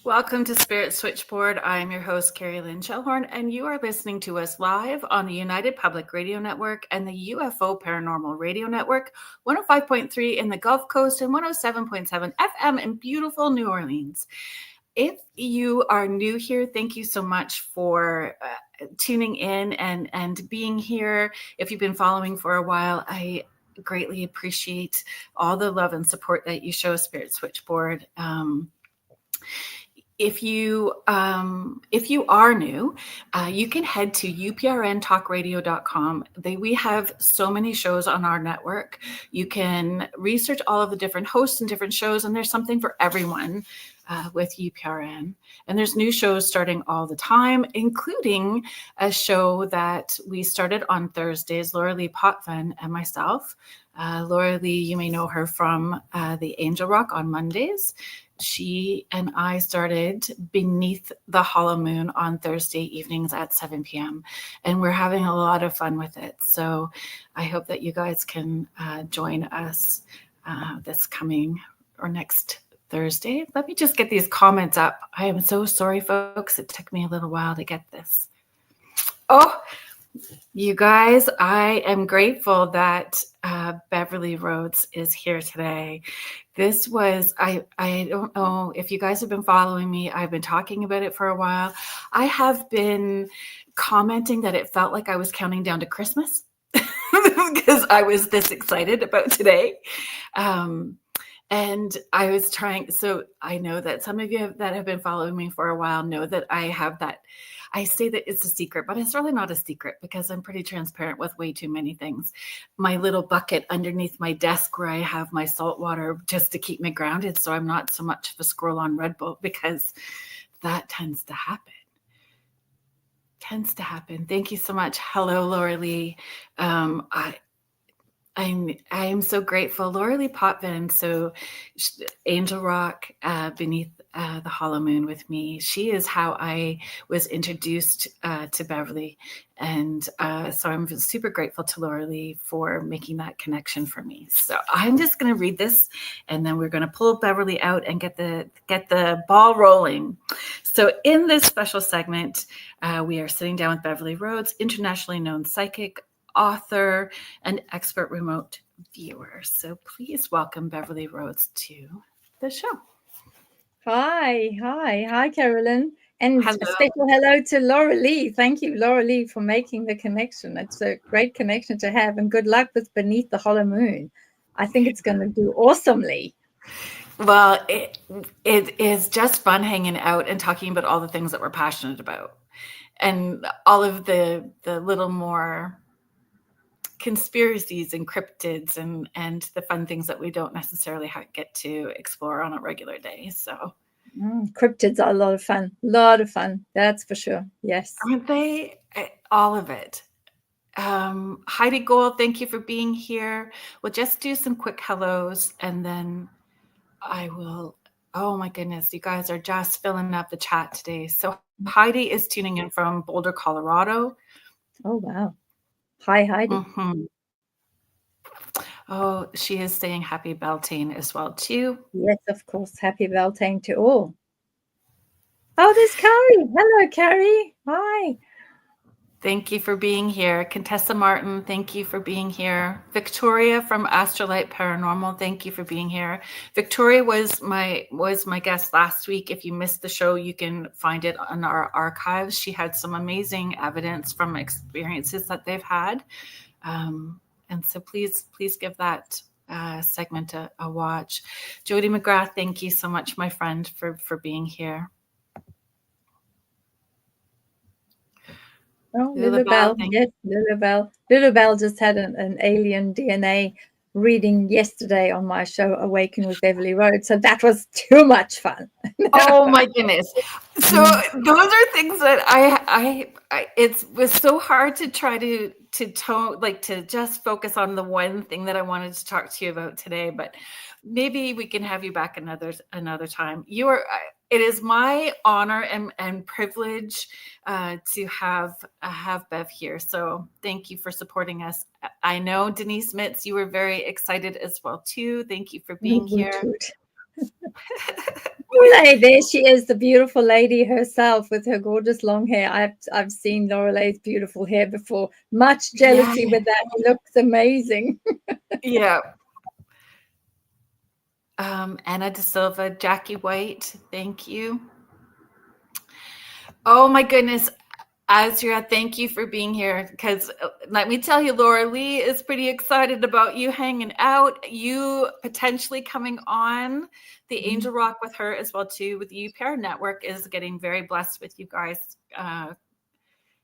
Welcome to Spirit Switchboard. I'm your host, Kerrilynn, and you are listening to us live on the United Public Radio Network and the UFO Paranormal Radio Network, 105.3 in the Gulf Coast and 107.7 FM in beautiful New Orleans. If you are new here, thank you so much for tuning in and being here. If you've been following for a while, I greatly appreciate all the love and support that you show Spirit Switchboard. If you are new, you can head to uprntalkradio.com. We have so many shows on our network. You can research all of the different hosts and different shows, and there's something for everyone with UPRN. And there's new shows starting all the time, including a show that we started on Thursdays, Laura Lee Potvin and myself. Laura Lee, you may know her from the Angel Rock on Mondays. She and I started Beneath the Hollow Moon on Thursday evenings at 7 p.m. And we're having a lot of fun with it. So I hope that you guys can join us this coming or next Thursday. Let me just get these comments up. I am so sorry, folks. It took me a little while to get this. Oh, you guys, I am grateful that Beverli Rhodes is here today. This was, I don't know if you guys have been following me. I've been talking about it for a while. I have been commenting that it felt like I was counting down to Christmas because I was this excited about today. And I was trying, so I know that some of you that have been following me for a while know that I have that. I say that it's a secret, but it's really not a secret because I'm pretty transparent with way too many things. My little bucket underneath my desk where I have my salt water just to keep me grounded, so I'm not so much of a squirrel on Red Bull, because that tends to happen. Thank you so much. Hello, Laura Lee. I am so grateful. Laura Lee Potvin, so Angel Rock, Beneath the Hollow Moon with me. She is how I was introduced to Beverli. And so I'm super grateful to Laura Lee for making that connection for me. So I'm just going to read this, and then we're going to pull Beverli out and get the ball rolling. So in this special segment, we are sitting down with Beverli Rhodes, internationally known psychic, author, and expert remote viewer. So please welcome Beverli Rhodes to the show. Hi, Kerrilynn. And hello. A special hello to Laura Lee. Thank you, Laura Lee, for making the connection. It's a great connection to have, and good luck with Beneath the Hollow Moon. I think it's going to do awesomely. Well, it is just fun hanging out and talking about all the things that we're passionate about, and all of the little more conspiracies and cryptids and the fun things that we don't necessarily get to explore on a regular day. So cryptids are a lot of fun, that's for sure. Yes, aren't they? All of it. Heidi Gold, thank you for being here. We'll just do some quick hellos, and then I will. Oh my goodness, you guys are just filling up the chat today. So Heidi is tuning in from Boulder, Colorado. Oh wow. Hi, Heidi. Mm-hmm. Oh, she is saying happy Beltane as well, too. Yes, of course. Happy Beltane to all. Oh, there's Carrie. Hello, Carrie. Hi. Thank you for being here. Contessa Martin, thank you for being here. Victoria from Astrolight Paranormal, thank you for being here. Victoria was my guest last week. If you missed the show, you can find it on our archives. She had some amazing evidence from experiences that they've had. And so please give that segment a watch. Jody McGrath, thank you so much, my friend, for being here. Oh, Lulabelle, yes, Lulabelle. Lulabelle just had an alien DNA reading yesterday on my show, Awaken with Beverli Rhodes. So that was too much fun. Oh my goodness. So those are things that I it was so hard to try to just focus on the one thing that I wanted to talk to you about today, but maybe we can have you back another time. It is my honor and privilege to have Bev here. So thank you for supporting us. I know Denise Mitz, you were very excited as well too. Thank you for being here. Lorelei, there she is, the beautiful lady herself with her gorgeous long hair. I've seen Lorelei's beautiful hair before. Much jealousy Yeah. with that. It looks amazing. Yeah. Anna De Silva, Jackie White, thank you. Oh my goodness. Azria, thank you for being here, because let me tell you, Laura Lee is pretty excited about you hanging out, you potentially coming on the Angel Rock with her as well too. With the UPR Network is getting very blessed with you guys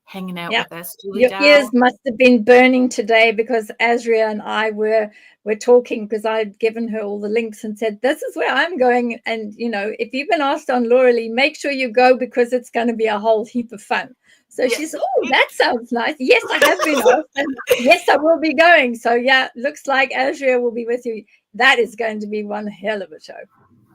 hanging out with us. Julie Your Dow. ears must have been burning today, because Azria and I were talking, because I'd given her all the links and said, this is where I'm going. And, you know, if you've been asked on Laura Lee, make sure you go, because it's going to be a whole heap of fun. So she said, oh, that sounds nice. Yes, I have been asked. And yes, I will be going. So, yeah, looks like Azria will be with you. That is going to be one hell of a show.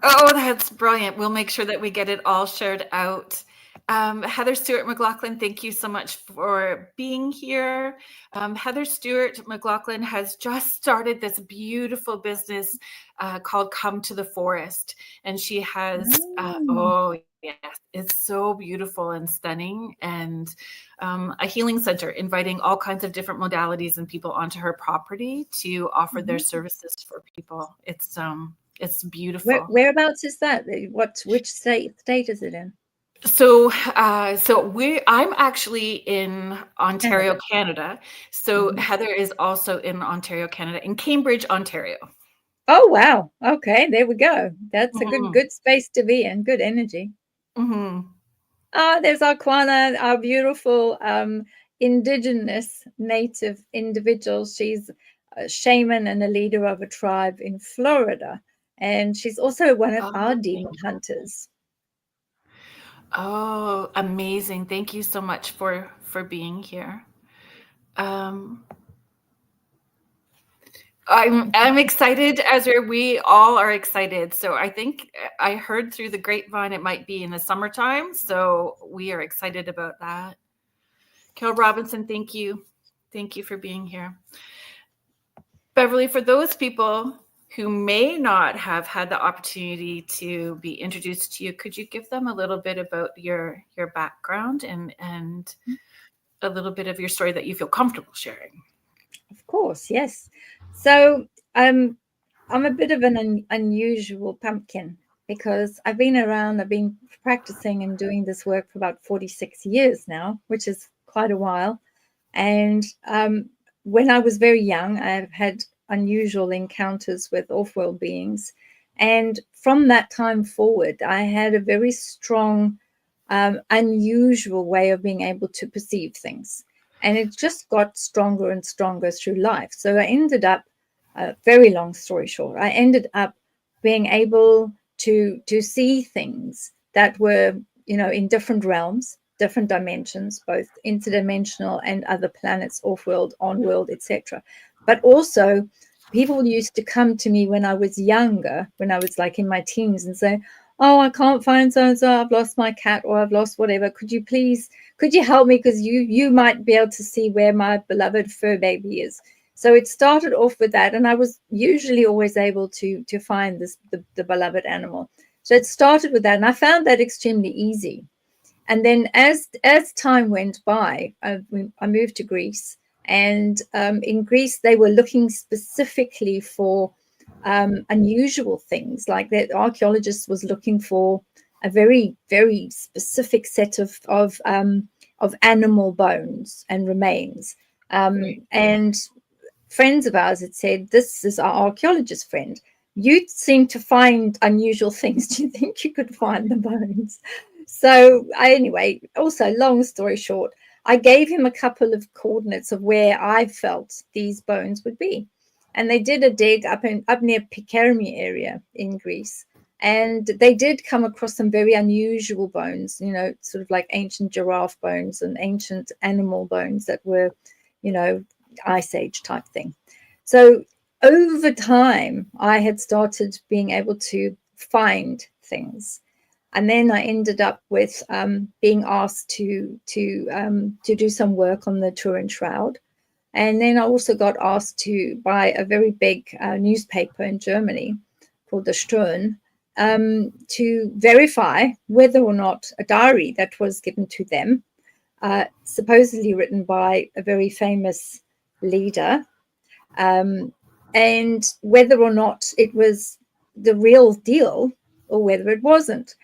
Oh, that's brilliant. We'll make sure that we get it all shared out. Heather Stewart McLaughlin, thank you so much for being here. Heather Stewart McLaughlin has just started this beautiful business called Come to the Forest. And she has, oh yes, it's so beautiful and stunning. And a healing center inviting all kinds of different modalities and people onto her property to offer their services for people. It's beautiful. Whereabouts is that? Which state is it in? So, I'm actually in Ontario, Canada. So Heather is also in Ontario, Canada, in Cambridge, Ontario. Oh, wow. Okay, there we go. That's a good space to be in. Good energy. There's Arquana, our beautiful Indigenous native individual. She's a shaman and a leader of a tribe in Florida. And she's also one of our demon hunters. Oh, amazing. Thank you so much for being here. I'm excited, as we all are excited. So I think I heard through the grapevine it might be in the summertime. So we are excited about that. Carol Robinson, thank you. Thank you for being here. Beverly, for those people who may not have had the opportunity to be introduced to you, could you give them a little bit about your background and a little bit of your story that you feel comfortable sharing? Of course, yes. So I'm a bit of an unusual pumpkin, because I've been practicing and doing this work for about 46 years now, which is quite a while. And when I was very young, I've had unusual encounters with off-world beings. And from that time forward, I had a very strong, unusual way of being able to perceive things. And it just got stronger and stronger through life. So I ended up, very long story short, I ended up being able to see things that were, you know, in different realms, different dimensions, both interdimensional and other planets, off-world, on-world, etc. But also, people used to come to me when I was younger, when I was like in my teens, and say, oh, I can't find so-and-so, I've lost my cat, or I've lost whatever. Could you help me? Because you might be able to see where my beloved fur baby is. So it started off with that. And I was usually always able to find the beloved animal. So it started with that. And I found that extremely easy. And then as time went by, I moved to Greece. And in Greece, they were looking specifically for unusual things, like that archaeologist was looking for a very, very specific set of animal bones and remains. And friends of ours had said, this is our archaeologist friend. You seem to find unusual things. Do you think you could find the bones? So anyway, also long story short, I gave him a couple of coordinates of where I felt these bones would be. And they did a dig up near Pikermi area in Greece. And they did come across some very unusual bones, you know, sort of like ancient giraffe bones and ancient animal bones that were, you know, Ice Age type thing. So over time, I had started being able to find things. And then I ended up with being asked to do some work on the Turin Shroud. And then I also got asked to by a very big newspaper in Germany called the Stern to verify whether or not a diary that was given to them, supposedly written by a very famous leader, and whether or not it was the real deal or whether it wasn't.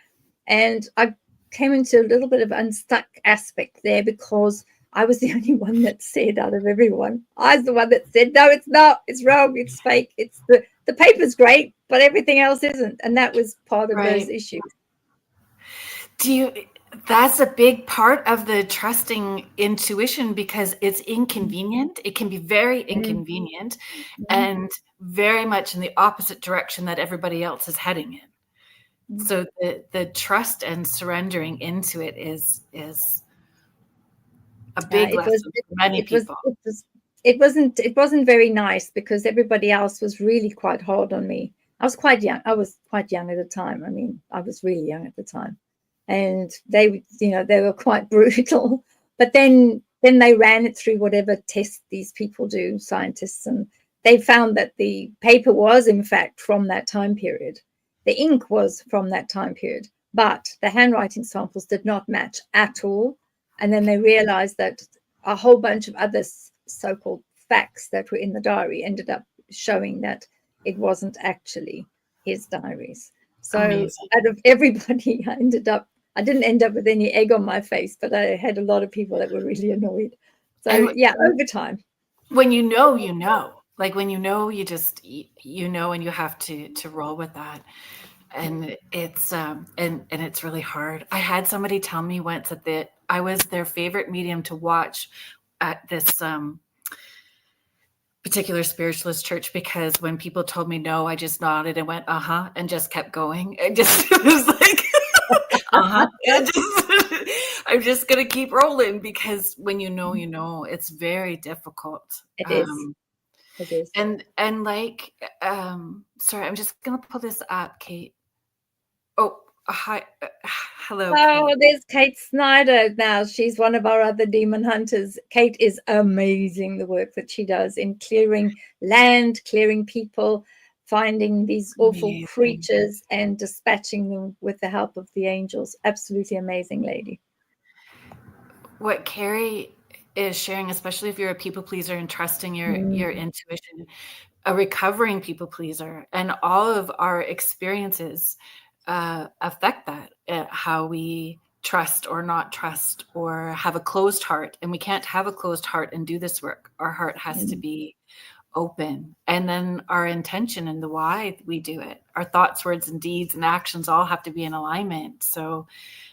And I came into a little bit of unstuck aspect there, because I was the only one that said, out of everyone, I was the one that said, no, it's not, it's wrong, it's fake, it's the paper's great, but everything else isn't. And that was part of those issues. That's a big part of the trusting intuition, because it's inconvenient. It can be very inconvenient and very much in the opposite direction that everybody else is heading in. So the trust and surrendering into it is a big lesson for many people. It wasn't very nice, because everybody else was really quite hard on me. I was quite young. I was quite young at the time. I mean, I was really young at the time. And they were quite brutal. But then they ran it through whatever test these people do, scientists, and they found that the paper was, in fact, from that time period. The ink was from that time period, but the handwriting samples did not match at all. And then they realized that a whole bunch of other so-called facts that were in the diary ended up showing that it wasn't actually his diaries. So out of everybody, I didn't end up with any egg on my face, but I had a lot of people that were really annoyed. So over time. When you know. Like when you know, you just, and you have to roll with that. And it's and it's really hard. I had somebody tell me once that I was their favorite medium to watch at this particular spiritualist church, because when people told me no, I just nodded and went, and just kept going. It was like, I'm just going to keep rolling, because when you know, it's very difficult. It is. It is. And like, sorry, I'm just going to pull this up, Kate. Oh, hi. Hello. Oh, Kate. There's Kate Snyder now. She's one of our other demon hunters. Kate is amazing, the work that she does in clearing land, clearing people, finding these awful creatures and dispatching them with the help of the angels. Absolutely amazing lady. What Carrie is sharing, especially if you're a people pleaser and trusting your intuition, a recovering people pleaser, and all of our experiences affect that, how we trust or not trust, or have a closed heart. And we can't have a closed heart and do this work. Our heart has to be open. And then our intention and the why we do it, our thoughts, words, and deeds and actions all have to be in alignment. So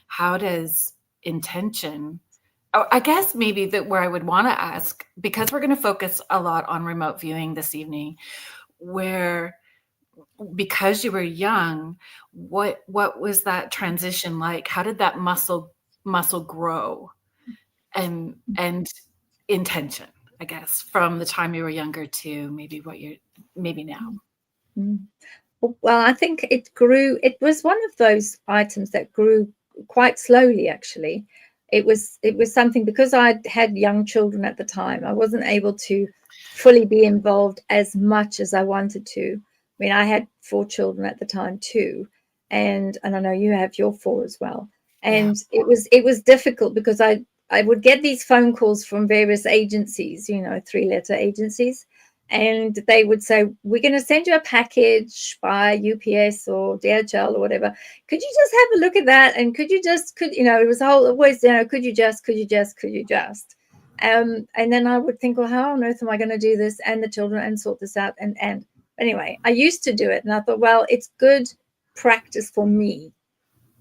how does intention, I guess maybe that where I would want to ask, because we're going to focus a lot on remote viewing this evening, because you were young, what was that transition like? How did that muscle grow, and intention, I guess, from the time you were younger to maybe maybe now? Well, I think it grew. It was one of those items that grew quite slowly, actually. It was something, because I had young children at the time, I wasn't able to fully be involved as much as I wanted to. I mean, I had 4 children at the time too, and I know you have your 4 as well. And it was difficult, because I would get these phone calls from various agencies, 3-letter agencies, and they would say, we're going to send you a package by UPS or DHL or whatever. Could you just have a look at that? And it was always, could you just. And then I would think, well, how on earth am I going to do this and the children and sort this out? And anyway, I used to do it, and I thought, well, it's good practice for me.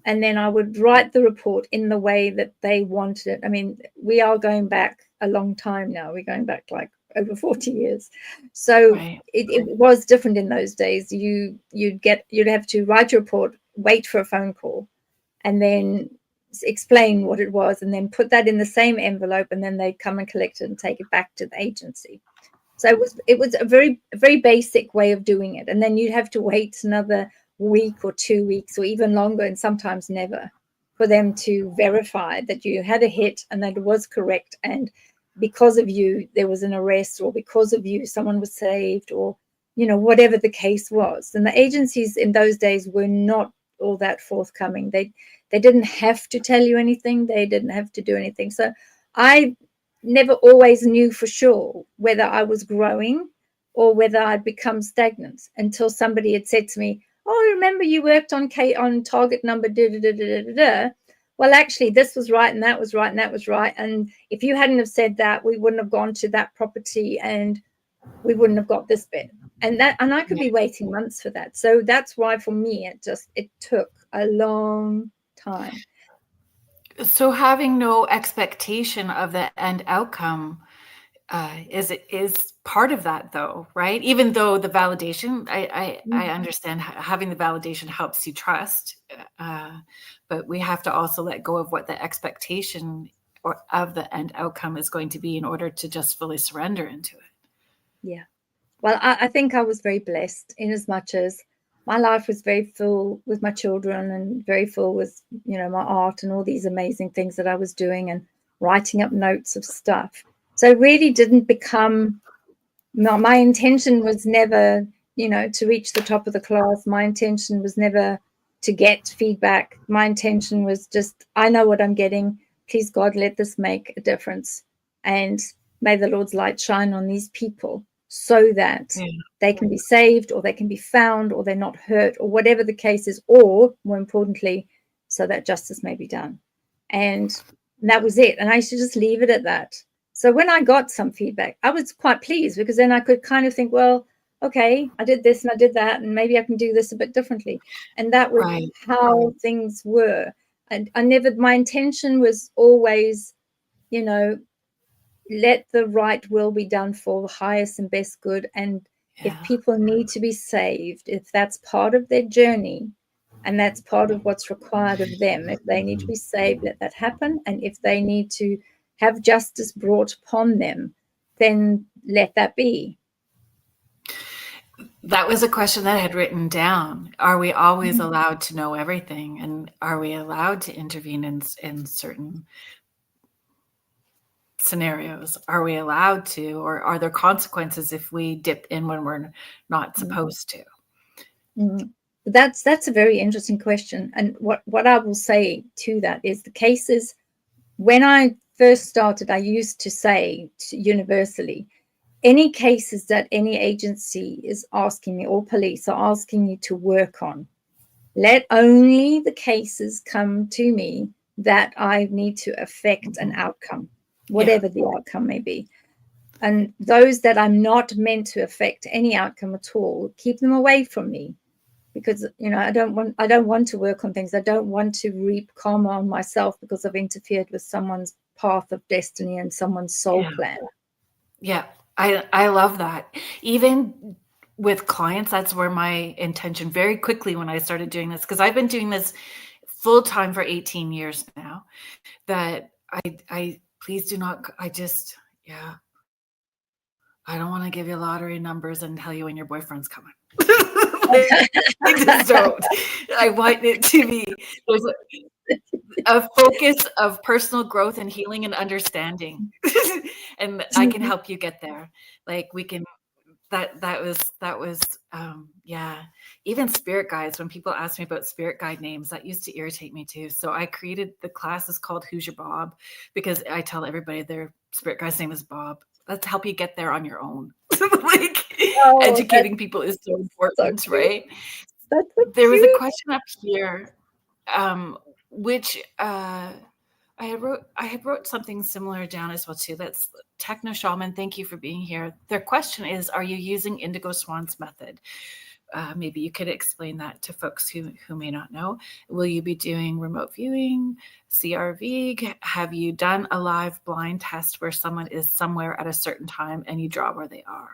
And then I would write the report in the way that they wanted it. I mean, we are going back a long time now. We're going back like over 40 years. So it was different in those days. You'd have to write your report, wait for a phone call, and then explain what it was, and then put that in the same envelope, and then they'd come and collect it and take it back to the agency. So it was a very, very basic way of doing it. And then you'd have to wait another week or 2 weeks or even longer, and sometimes never, for them to verify that you had a hit and that it was correct. And because of you, there was an arrest, or because of you, someone was saved, or, whatever the case was. And the agencies in those days were not all that forthcoming. They didn't have to tell you anything. They didn't have to do anything. So I never always knew for sure whether I was growing or whether I'd become stagnant until somebody had said to me, "Oh, remember you worked on target number da da da da da da. Well, actually, this was right and that was right and that was right. And if you hadn't have said that, we wouldn't have gone to that property and we wouldn't have got this bit." And I could be waiting months for that. So that's why for me, it took a long time. So having no expectation of the end outcome is part of that, though, right? Even though the validation, I understand having the validation helps you trust, but we have to also let go of what the expectation of the end outcome is going to be in order to just fully surrender into it. Yeah. Well, I think I was very blessed in as much as my life was very full with my children and very full with, my art and all these amazing things that I was doing and writing up notes of stuff. So it really didn't become, my intention was never, to reach the top of the class. My intention was never to get feedback. My intention was just, I know what I'm getting. Please, God, let this make a difference. And may the Lord's light shine on these people so that they can be saved or they can be found or they're not hurt or whatever the case is, or more importantly, so that justice may be done. And that was it. And I used to just leave it at that. So when I got some feedback, I was quite pleased because then I could kind of think, well, okay, I did this and I did that, and maybe I can do this a bit differently. And that was how things were. And my intention was always, let the right will be done for the highest and best good. And if people need to be saved, if that's part of their journey and that's part of what's required of them, if they need to be saved, let that happen. And if they need to have justice brought upon them, then let that be. That was a question that I had written down. Are we always allowed to know everything? And are we allowed to intervene in certain scenarios? Are we allowed to, or are there consequences if we dip in when we're not supposed to? That's a very interesting question. And what I will say to that is the cases, when I first started, I used to say universally, any cases that any agency is asking me or police are asking you to work on, let only the cases come to me that I need to affect an outcome, whatever the outcome may be. And those that I'm not meant to affect any outcome at all, keep them away from me. Because, I don't want to work on things. I don't want to reap karma on myself because I've interfered with someone's path of destiny and someone's soul plan. Yeah, I love that. Even with clients, that's where my intention very quickly when I started doing this, because I've been doing this full time for 18 years now, that I please do not, I don't want to give you lottery numbers and tell you when your boyfriend's coming. I just don't. I want it to be a focus of personal growth and healing and understanding. And I can help you get there. Like we can, that was even spirit guides. When people ask me about spirit guide names, that used to irritate me too. So I created the classes called Who's Your Bob, because I tell everybody their spirit guide's name is Bob. Let's help you get there on your own. Educating people is so important, right? There was a question up here, which I had wrote something similar down as well too. That's Techno Shaman. Thank you for being here. Their question is, are you using Indigo Swan's method? Maybe you could explain that to folks who may not know. Will you be doing remote viewing, CRV? Have you done a live blind test where someone is somewhere at a certain time and you draw where they are?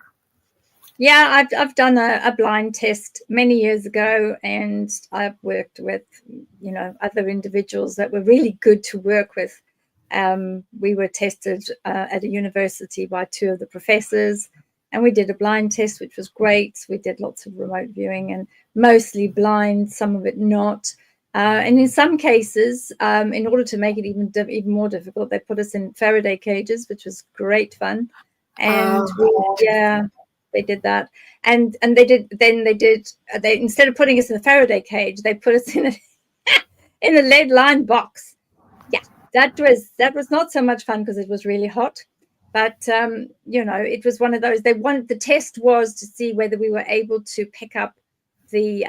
Yeah, I've done a blind test many years ago, and I've worked with, other individuals that were really good to work with. We were tested at a university by two of the professors, and we did a blind test, which was great. We did lots of remote viewing and mostly blind, some of it not. And in some cases, in order to make it even more difficult, they put us in Faraday cages, which was great fun. And they did that, and they instead of putting us in the Faraday cage, they put us in a lead lined box. Yeah, that was not so much fun because it was really hot. But it was one of those. The test was to see whether we were able to pick up the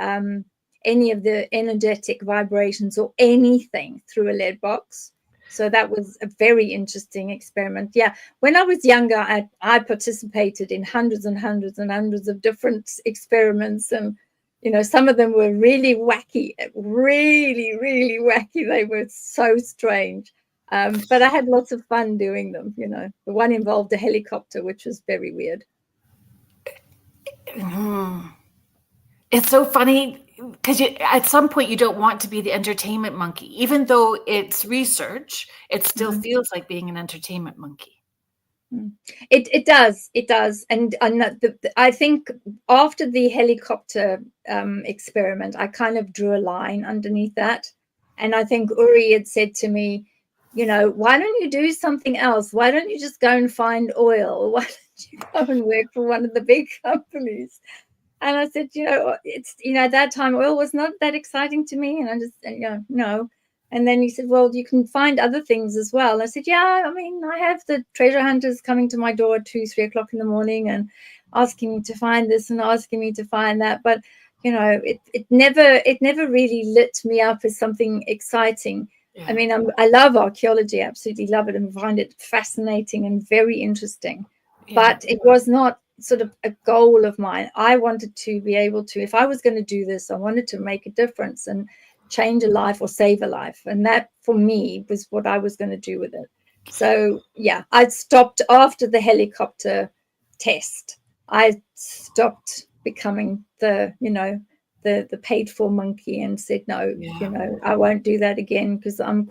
any of the energetic vibrations or anything through a lead box. So that was a very interesting experiment. Yeah, when I was younger, I participated in hundreds and hundreds and hundreds of different experiments, and some of them were really wacky, really, really wacky. They were so strange. But I had lots of fun doing them. The one involved a helicopter, which was very weird. It's so funny because at some point you don't want to be the entertainment monkey. Even though it's research, it still feels like being an entertainment monkey. It does. And I think after the helicopter experiment, I kind of drew a line underneath that. And I think Uri had said to me, why don't you do something else? Why don't you just go and find oil? Why don't you go and work for one of the big companies? And I said, it's, at that time, oil was not that exciting to me. And I just, no. And then he said, well, you can find other things as well. I said, yeah, I have the treasure hunters coming to my door at 2, 3 o'clock in the morning and asking me to find this and asking me to find that. But, it never really lit me up as something exciting. Yeah. I love archaeology, absolutely love it, and find it fascinating and very interesting. Yeah. But it was not sort of a goal of mine. I wanted to be able to, if I was going to do this, I wanted to make a difference and change a life or save a life. And that for me was what I was going to do with it. So yeah, I stopped after the helicopter test. I stopped becoming the paid for monkey and said, no, I won't do that again, because I'm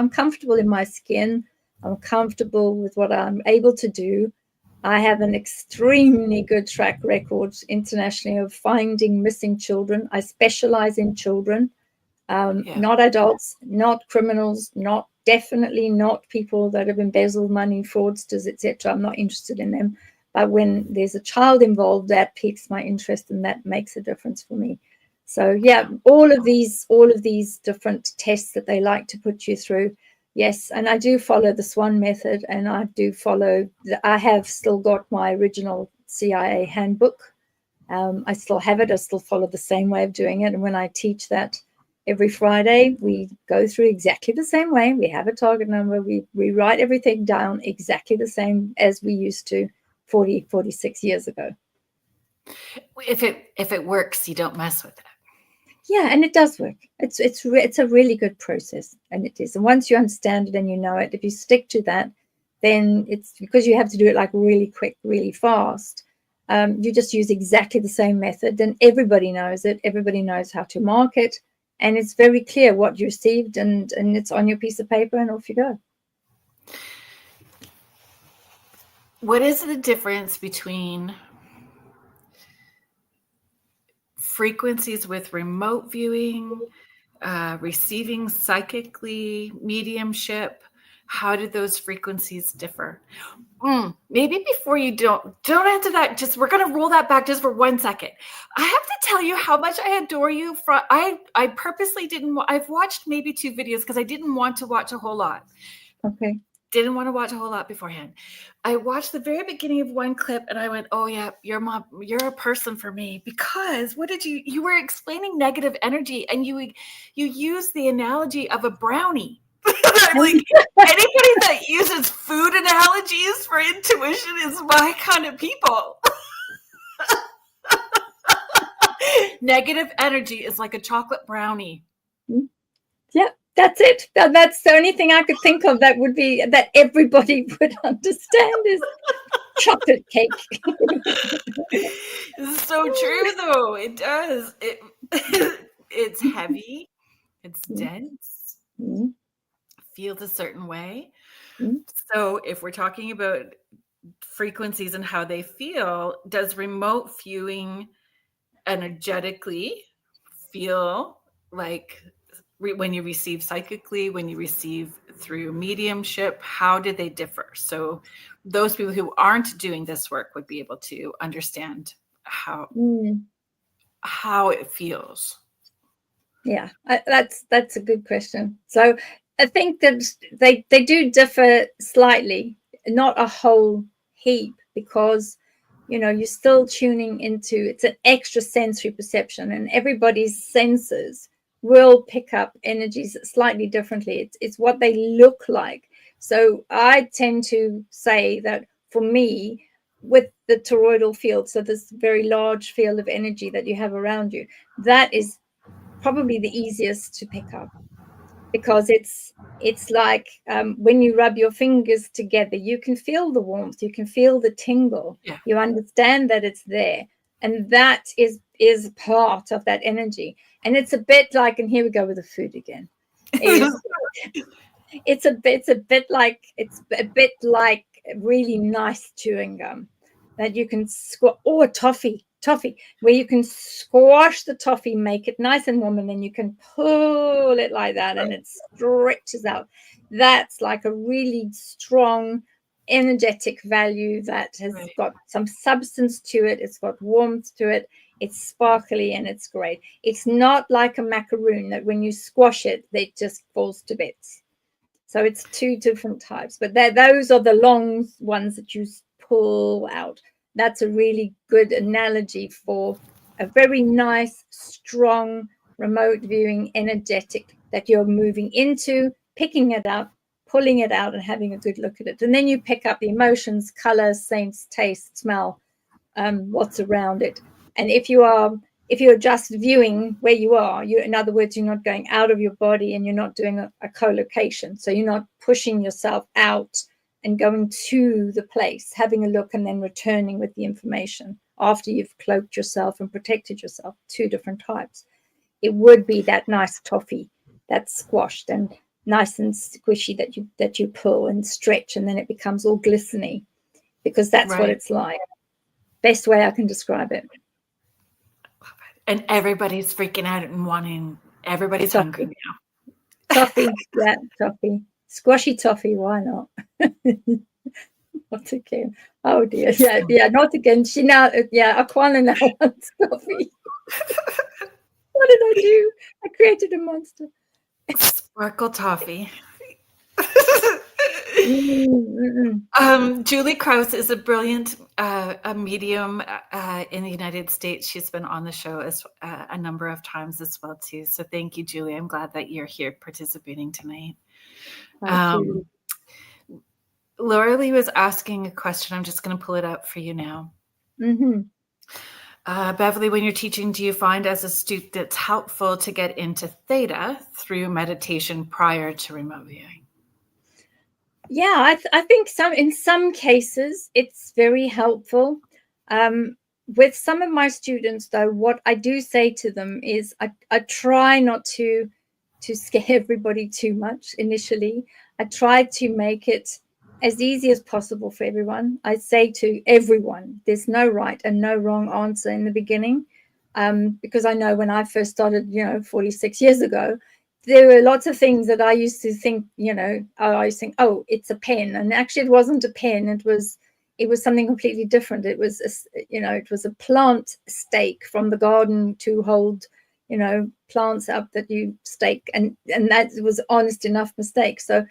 comfortable in my skin. I'm comfortable with what I'm able to do. I have an extremely good track record internationally of finding missing children. I specialize in children, not adults, not criminals, definitely not people that have embezzled money, fraudsters, etc. I'm not interested in them. But when there's a child involved, that piques my interest and that makes a difference for me. So yeah, all of these different tests that they like to put you through. Yes, and I do follow the SWAN method, and I have still got my original CIA handbook. I still have it. I still follow the same way of doing it. And when I teach that every Friday, we go through exactly the same way. We have a target number. We write everything down exactly the same as we used to 46 years ago. If it works, you don't mess with it. Yeah, and it does work. It's a really good process, and it is. And once you understand it and you know it, if you stick to that, then it's because you have to do it like really quick, really fast. You just use exactly the same method, then everybody knows it. Everybody knows how to mark it, and it's very clear what you received, and it's on your piece of paper, and off you go. What is the difference between frequencies with remote viewing, receiving psychically, mediumship? How did those frequencies differ? Maybe before you don't answer that, just we're going to roll that back just for 1 second. I have to tell you how much I adore you. I purposely didn't. I've watched maybe 2 videos because I didn't want to watch a whole lot. Okay. Didn't want to watch a whole lot beforehand. I watched the very beginning of one clip and I went, oh yeah, you're a person for me, because you were explaining negative energy, and you used the analogy of a brownie. Like, anybody that uses food analogies for intuition is my kind of people. Negative energy is like a chocolate brownie. Yeah. That's it. That's the only thing I could think of that would be that everybody would understand is chocolate cake. It's so true, though. It does. It's heavy. It's dense. Feels a certain way. So if we're talking about frequencies and how they feel, does remote viewing energetically feel like when you receive psychically, when you receive through mediumship? How do they differ? So those people who aren't doing this work would be able to understand how it feels? Yeah, that's a good question. So I think that they do differ slightly, not a whole heap, because you're still tuning into, it's an extra sensory perception, and everybody's senses will pick up energies slightly differently. It's what they look like. So I tend to say that for me, with the toroidal field, so this very large field of energy that you have around you, that is probably the easiest to pick up, because it's like when you rub your fingers together, you can feel the warmth, you can feel the tingle, you understand that it's there, and that is part of that energy. And it's a bit like, and here we go with the food again, it's a bit like really nice chewing gum that you can or toffee, where you can squash the toffee, make it nice and warm, and then you can pull it like that and it stretches out. That's like a really strong energetic value that has got some substance to it. It's got warmth to it. It's sparkly and it's great. It's not like a macaroon that when you squash it, it just falls to bits. So it's two different types, but those are the long ones that you pull out. That's a really good analogy for a very nice, strong, remote viewing, energetic that you're moving into, picking it up, pulling it out, and having a good look at it. And then you pick up the emotions, color, sense, taste, smell, what's around it. And if you're just viewing where you are, in other words, you're not going out of your body, and you're not doing a co-location. So you're not pushing yourself out and going to the place, having a look, and then returning with the information after you've cloaked yourself and protected yourself. Two different types. It would be that nice toffee that's squashed and nice and squishy that you pull and stretch, and then it becomes all glistening, because that's what it's like. Best way I can describe it. And everybody's freaking out and everybody's hungry now. Toffee, yeah, toffee. Squashy toffee, why not? Not again. Oh dear. Yeah, not again. Aquana now wants coffee. What did I do? I created a monster. Sparkle toffee. Julie Krause is a brilliant a medium in the United States. She's been on the show a number of times as well too. So thank you, Julie. I'm glad that you're here participating tonight. Laura Lee was asking a question. I'm just going to pull it up for you now. Beverli, when you're teaching, do you find as a student it's helpful to get into theta through meditation prior to remote viewing? Yeah, I think in some cases it's very helpful. With some of my students, though, what I do say to them is I try not to scare everybody too much initially. I try to make it as easy as possible for everyone. I say to everyone, there's no right and no wrong answer in the beginning, because I know when I first started, 46 years ago, there were lots of things that I used to think, I used to think, oh, it's a pen. And actually it wasn't a pen. It was something completely different. It was, it was a plant stake from the garden to hold, plants up that you stake. And that was honest enough mistake. So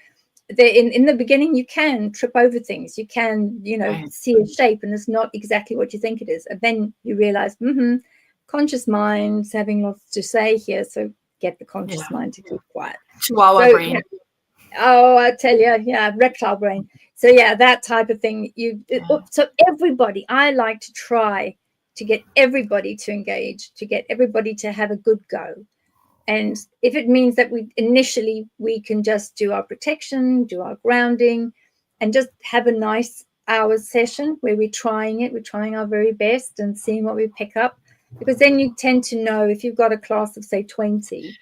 in the beginning, you can trip over things. You can, see a shape and it's not exactly what you think it is. And then you realize, conscious mind's having lots to say here. So get the conscious mind to keep quiet. Chihuahua brain. Oh, I tell you, reptile brain. So that type of thing. So everybody, I like to try to get everybody to engage, to get everybody to have a good go. And if it means that we can just do our protection, do our grounding, and just have a nice hour session where we're trying our very best and seeing what we pick up. Because then you tend to know, if you've got a class of, say, 20,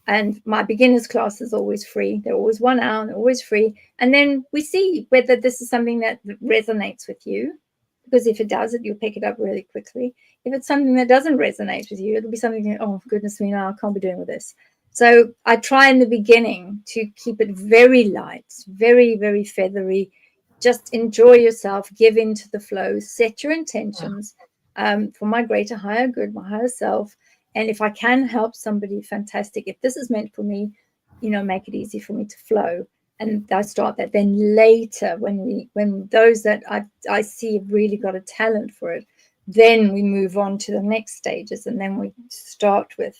and my beginners class is always free. They're always 1 hour, they're always free. And then we see whether this is something that resonates with you. Because if it does, you'll pick it up really quickly. If it's something that doesn't resonate with you, it'll be something, oh, goodness me, now I can't be doing with this. So I try in the beginning to keep it very light, very, very feathery, just enjoy yourself, give into the flow, set your intentions for my greater, higher good, my higher self. And if I can help somebody, fantastic. If this is meant for me, make it easy for me to flow. And I start that. Then later, when those that I see have really got a talent for it, then we move on to the next stages. And then we start with,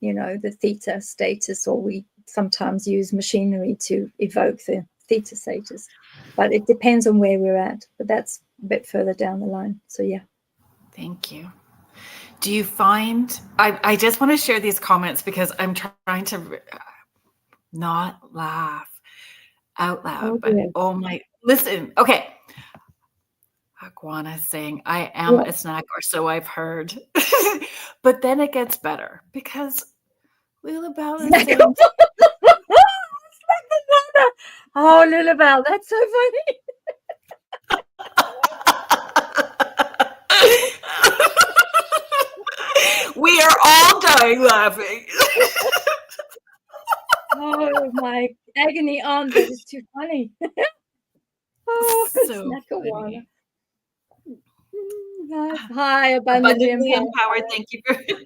the theta status, or we sometimes use machinery to evoke the theta status. But it depends on where we're at. But that's a bit further down the line. So, yeah. Thank you. Do you find, I just want to share these comments because I'm trying to not laugh out loud, but listen, okay. Iguana is saying, I am a snack, or so I've heard. But then it gets better because Lulabelle is saying, oh, Lulabelle, that's so funny. We are all dying laughing. Oh, my agony aunt, that is too funny. Oh, so funny. Hi, abundantly empowered.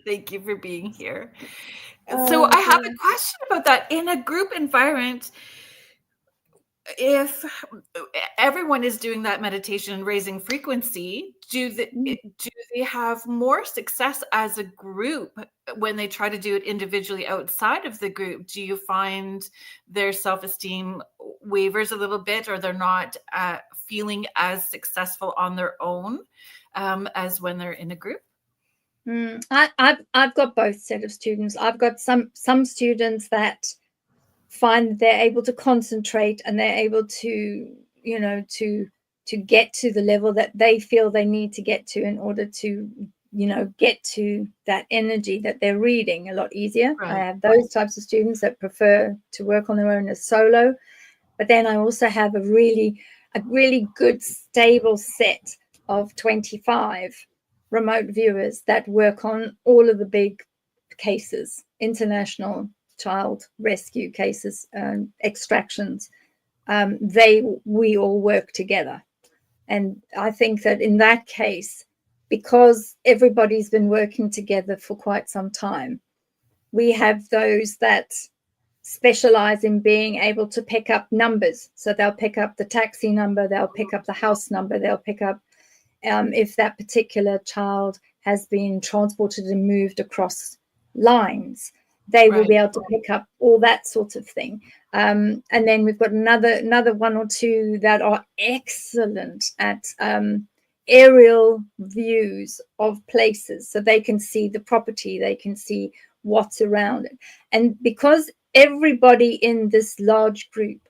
Thank you for being here. So I have a question about that. In a group environment, if everyone is doing that meditation and raising frequency, do they have more success as a group when they try to do it individually outside of the group? Do you find their self-esteem wavers a little bit, or they're not feeling as successful on their own as when they're in a group? I've got both set of students. I've got some students that find they're able to concentrate and they're able to get to the level that they feel they need to get to in order to get to that energy that they're reading a lot easier. Right. I have those types of students that prefer to work on their own as solo, but then I also have a really good stable set of 25 remote viewers that work on all of the big cases, international child rescue cases, extractions. We all work together. And I think that in that case, because everybody's been working together for quite some time, we have those that specialize in being able to pick up numbers. So they'll pick up the taxi number, they'll pick up the house number, they'll pick up if that particular child has been transported and moved across lines. They will be able to pick up all that sort of thing. And then we've got another one or two that are excellent at aerial views of places. So they can see the property, they can see what's around it. And because everybody in this large group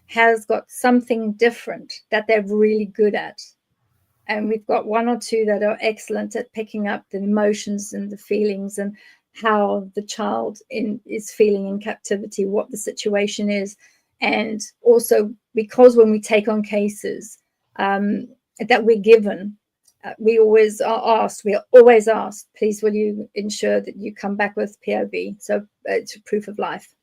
has got something different that they're really good at, and we've got one or two that are excellent at picking up the emotions and the feelings and how the child is feeling in captivity, what the situation is. And also because when we take on cases that we're given, we always are always asked, please will you ensure that you come back with POV, so it's a proof of life.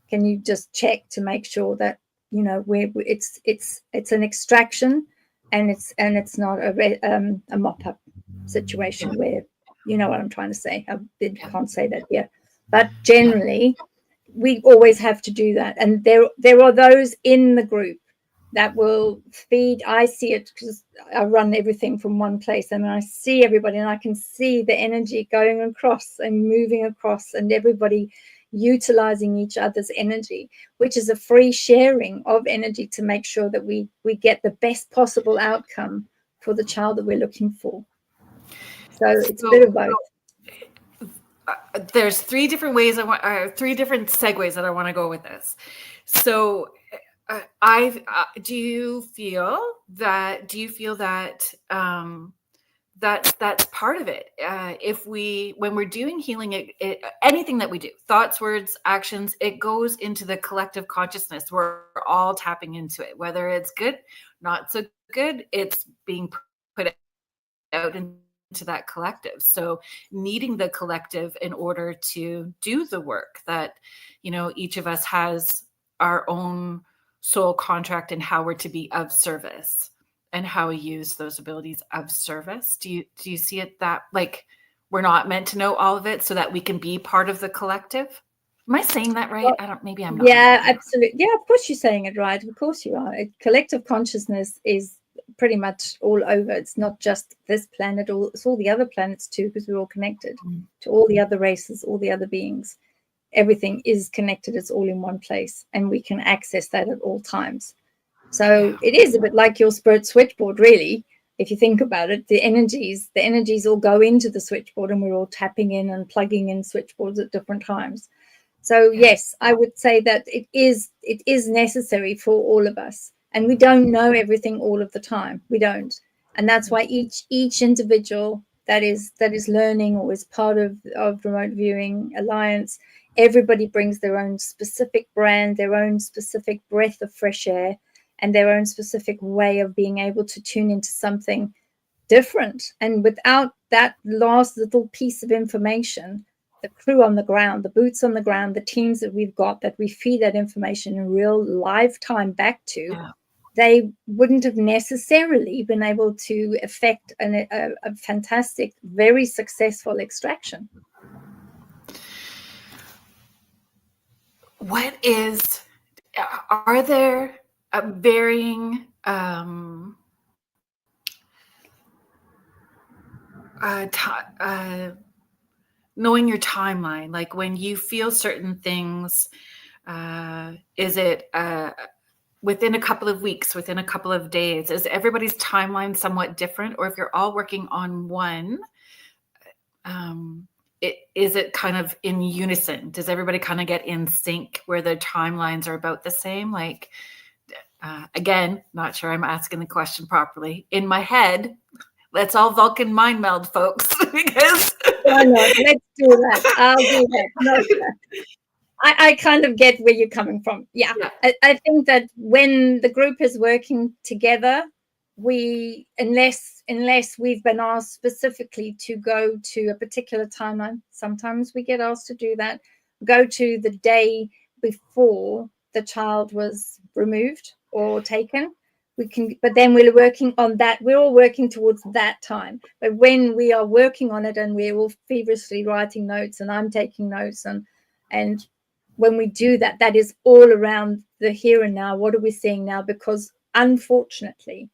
Can you just check to make sure that it's an extraction and it's not a mop-up situation where, you know what I'm trying to say. I can't say that yet. But generally, we always have to do that. And there are those in the group that will feed. I see it because I run everything from one place, and I see everybody, and I can see the energy going across and moving across, and everybody utilizing each other's energy, which is a free sharing of energy to make sure that we get the best possible outcome for the child that we're looking for. So it's a bit of both. There's three different ways three different segues that I want to go with this. So do you feel that that's part of it? When we're doing healing, anything that we do, thoughts, words, actions, it goes into the collective consciousness. We're all tapping into it, whether it's good, not so good, it's being put out into that collective. So needing the collective in order to do the work that, each of us has our own soul contract and how we're to be of service and how we use those abilities of service. Do you see it that like we're not meant to know all of it so that we can be part of the collective? Am I saying that right? Maybe I'm not. Yeah, absolutely. Yeah, of course you're saying it right. Of course you are. Collective consciousness is pretty much all over. It's not just this planet, it's all the other planets too, because we're all connected to all the other races, all the other beings. Everything is connected. It's all in one place, and we can access that at all times. So it is a bit like your spirit switchboard, really. If you think about it, the energies all go into the switchboard, and we're all tapping in and plugging in switchboards at different times. So yes, I would say that it is necessary for all of us, and we don't know everything all of the time. We don't, and that's why each individual that is learning or is part of Remote Viewing Alliance, everybody brings their own specific brand, their own specific breath of fresh air, and their own specific way of being able to tune into something different. And without that last little piece of information, the crew on the ground, the boots on the ground, the teams that we've got that we feed that information in real live time back to, they wouldn't have necessarily been able to effect a fantastic, very successful extraction. Are there varying knowing your timeline, like when you feel certain things, is it within a couple of weeks, within a couple of days? Is everybody's timeline somewhat different? Or if you're all working on one, is it kind of in unison? Does everybody kind of get in sync where their timelines are about the same? Like, again, not sure I'm asking the question properly. In my head, let's all Vulcan mind meld, folks, because why not? Let's do that. I'll do that. No, I kind of get where you're coming from. Yeah. I think that when the group is working together, unless we've been asked specifically to go to a particular timeline, sometimes we get asked to do that, go to the day before the child was removed or taken. But then we're working on that. We're all working towards that time. But when we are working on it and we're all feverishly writing notes and I'm taking notes and when we do that, that is all around the here and now. What are we seeing now? Because unfortunately,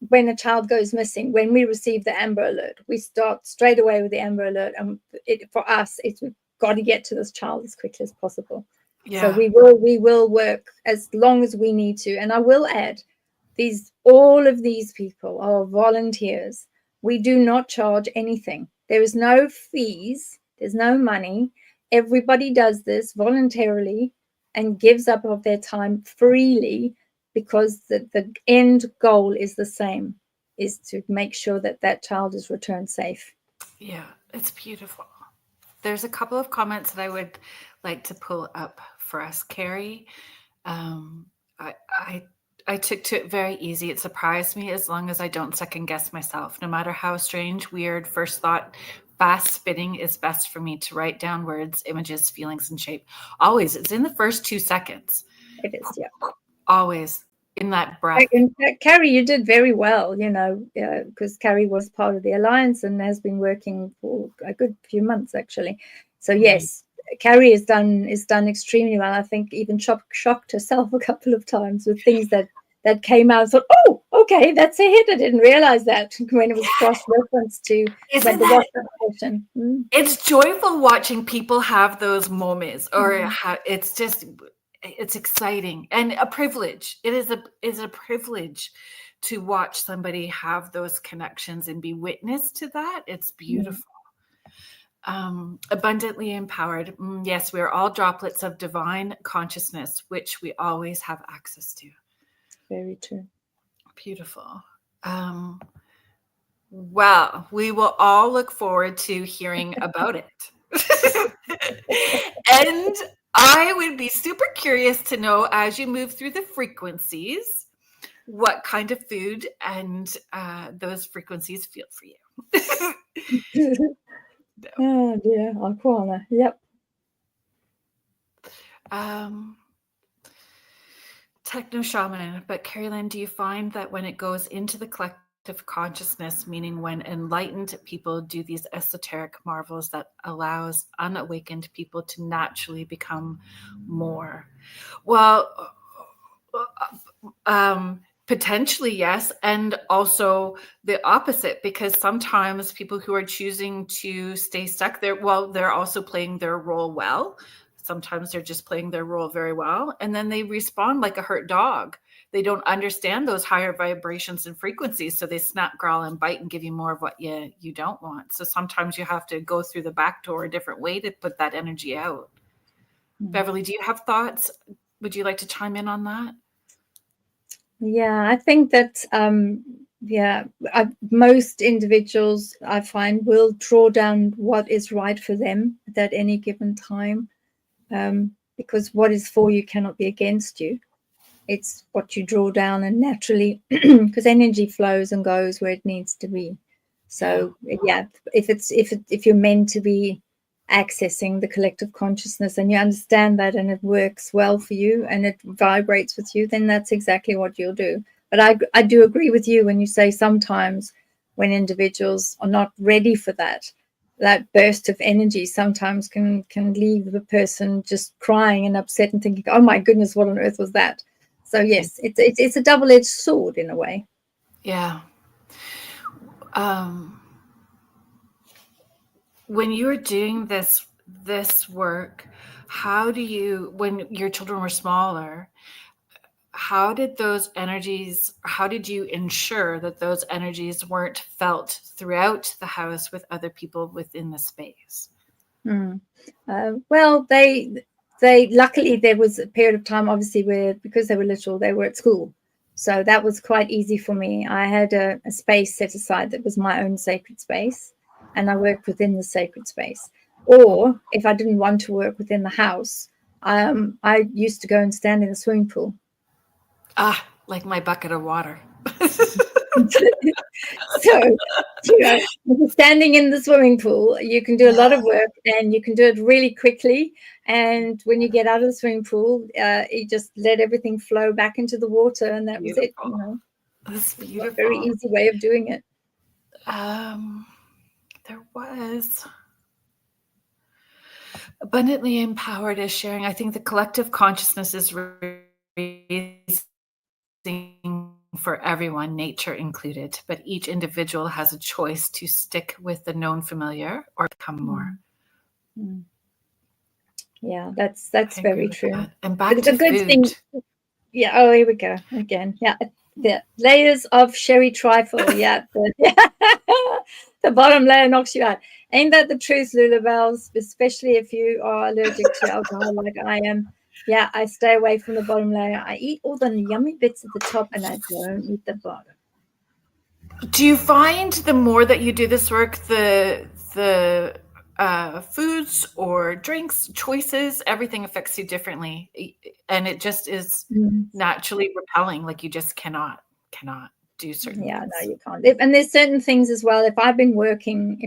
when a child goes missing, when we receive the Amber Alert, we start straight away with the Amber Alert. And for us, we've got to get to this child as quickly as possible. So we will work as long as we need to. And I will add, all of these people are volunteers. We do not charge anything. There is no fees. There's no money. Everybody does this voluntarily and gives up of their time freely because the end goal is the same, is to make sure that that child is returned safe. Yeah, it's beautiful. There's a couple of comments that I would like to pull up for us. Carrie, I took to it very easy. It surprised me as long as I don't second guess myself. No matter how strange, weird, first thought, fast spinning is best for me to write down words, images, feelings, and shape. Always. It's in the first 2 seconds. It is, yeah. Always in that breath. In fact, Carrie, you did very well, because Carrie was part of the Alliance and has been working for a good few months, actually. So, yes, Carrie is done extremely well. I think even shocked herself a couple of times with things that came out. I thought, oh, okay, that's a hit. I didn't realize that when it was cross-referenced to the portion. It's joyful watching people have those moments, or it's exciting and a privilege. It is a privilege to watch somebody have those connections and be witness to that. It's beautiful. Abundantly empowered. Yes, we're all droplets of divine consciousness, which we always have access to. Very true. Beautiful. Well, we will all look forward to hearing about it. And I would be super curious to know, as you move through the frequencies, what kind of food and those frequencies feel for you. Oh dear, Aquana. Yep. techno shaman. But Kerrilynn, do you find that when it goes into the collective consciousness, meaning when enlightened people do these esoteric marvels that allows unawakened people to naturally become more? Well, potentially, yes. And also the opposite, because sometimes people who are choosing to stay stuck there, well, they're also playing their role well. Sometimes they're just playing their role very well. And then they respond like a hurt dog. They don't understand those higher vibrations and frequencies. So they snap, growl, and bite and give you more of what you don't want. So sometimes you have to go through the back door a different way to put that energy out. Beverli, do you have thoughts? Would you like to chime in on that? Yeah, I think that most individuals I find will draw down what is right for them at any given time, because what is for you cannot be against you. It's what you draw down, and naturally, because energy flows and goes where it needs to be. So if you're meant to be accessing the collective consciousness and you understand that and it works well for you and it vibrates with you, then that's exactly what you'll do. But I do agree with you when you say sometimes when individuals are not ready for that burst of energy sometimes can leave the person just crying and upset and thinking, oh my goodness, what on earth was that? So yes, it's a double-edged sword in a way. Yeah. When you were doing this work, how do you, when your children were smaller, how did you ensure that those energies weren't felt throughout the house with other people within the space? Well, they luckily there was a period of time, obviously, where because they were little, they were at school. So that was quite easy for me. I had a space set aside that was my own sacred space, and I worked within the sacred space. Or if I didn't want to work within the house, I used to go and stand in the swimming pool. Like my bucket of water. So, standing in the swimming pool, you can do a lot of work and you can do it really quickly. And when you get out of the swimming pool, you just let everything flow back into the water, and that was it. That's beautiful. A very easy way of doing it. There was abundantly empowered is sharing. I think the collective consciousness is raising for everyone, nature included, but each individual has a choice to stick with the known familiar or become more. Yeah, that's very true. That. And back to the good food. thing. Yeah. Oh, here we go again. Yeah. The layers of sherry trifle. Yeah. The bottom layer knocks you out. Ain't that the truth, Lulabelles? Especially if you are allergic to alcohol like I am. Yeah, I stay away from the bottom layer. I eat all the yummy bits at the top and I don't eat the bottom. Do you find the more that you do this work, the foods or drinks choices, everything affects you differently, and it just is naturally repelling? Like you just cannot do certain things. No, you can't. And there's certain things as well. If I've been working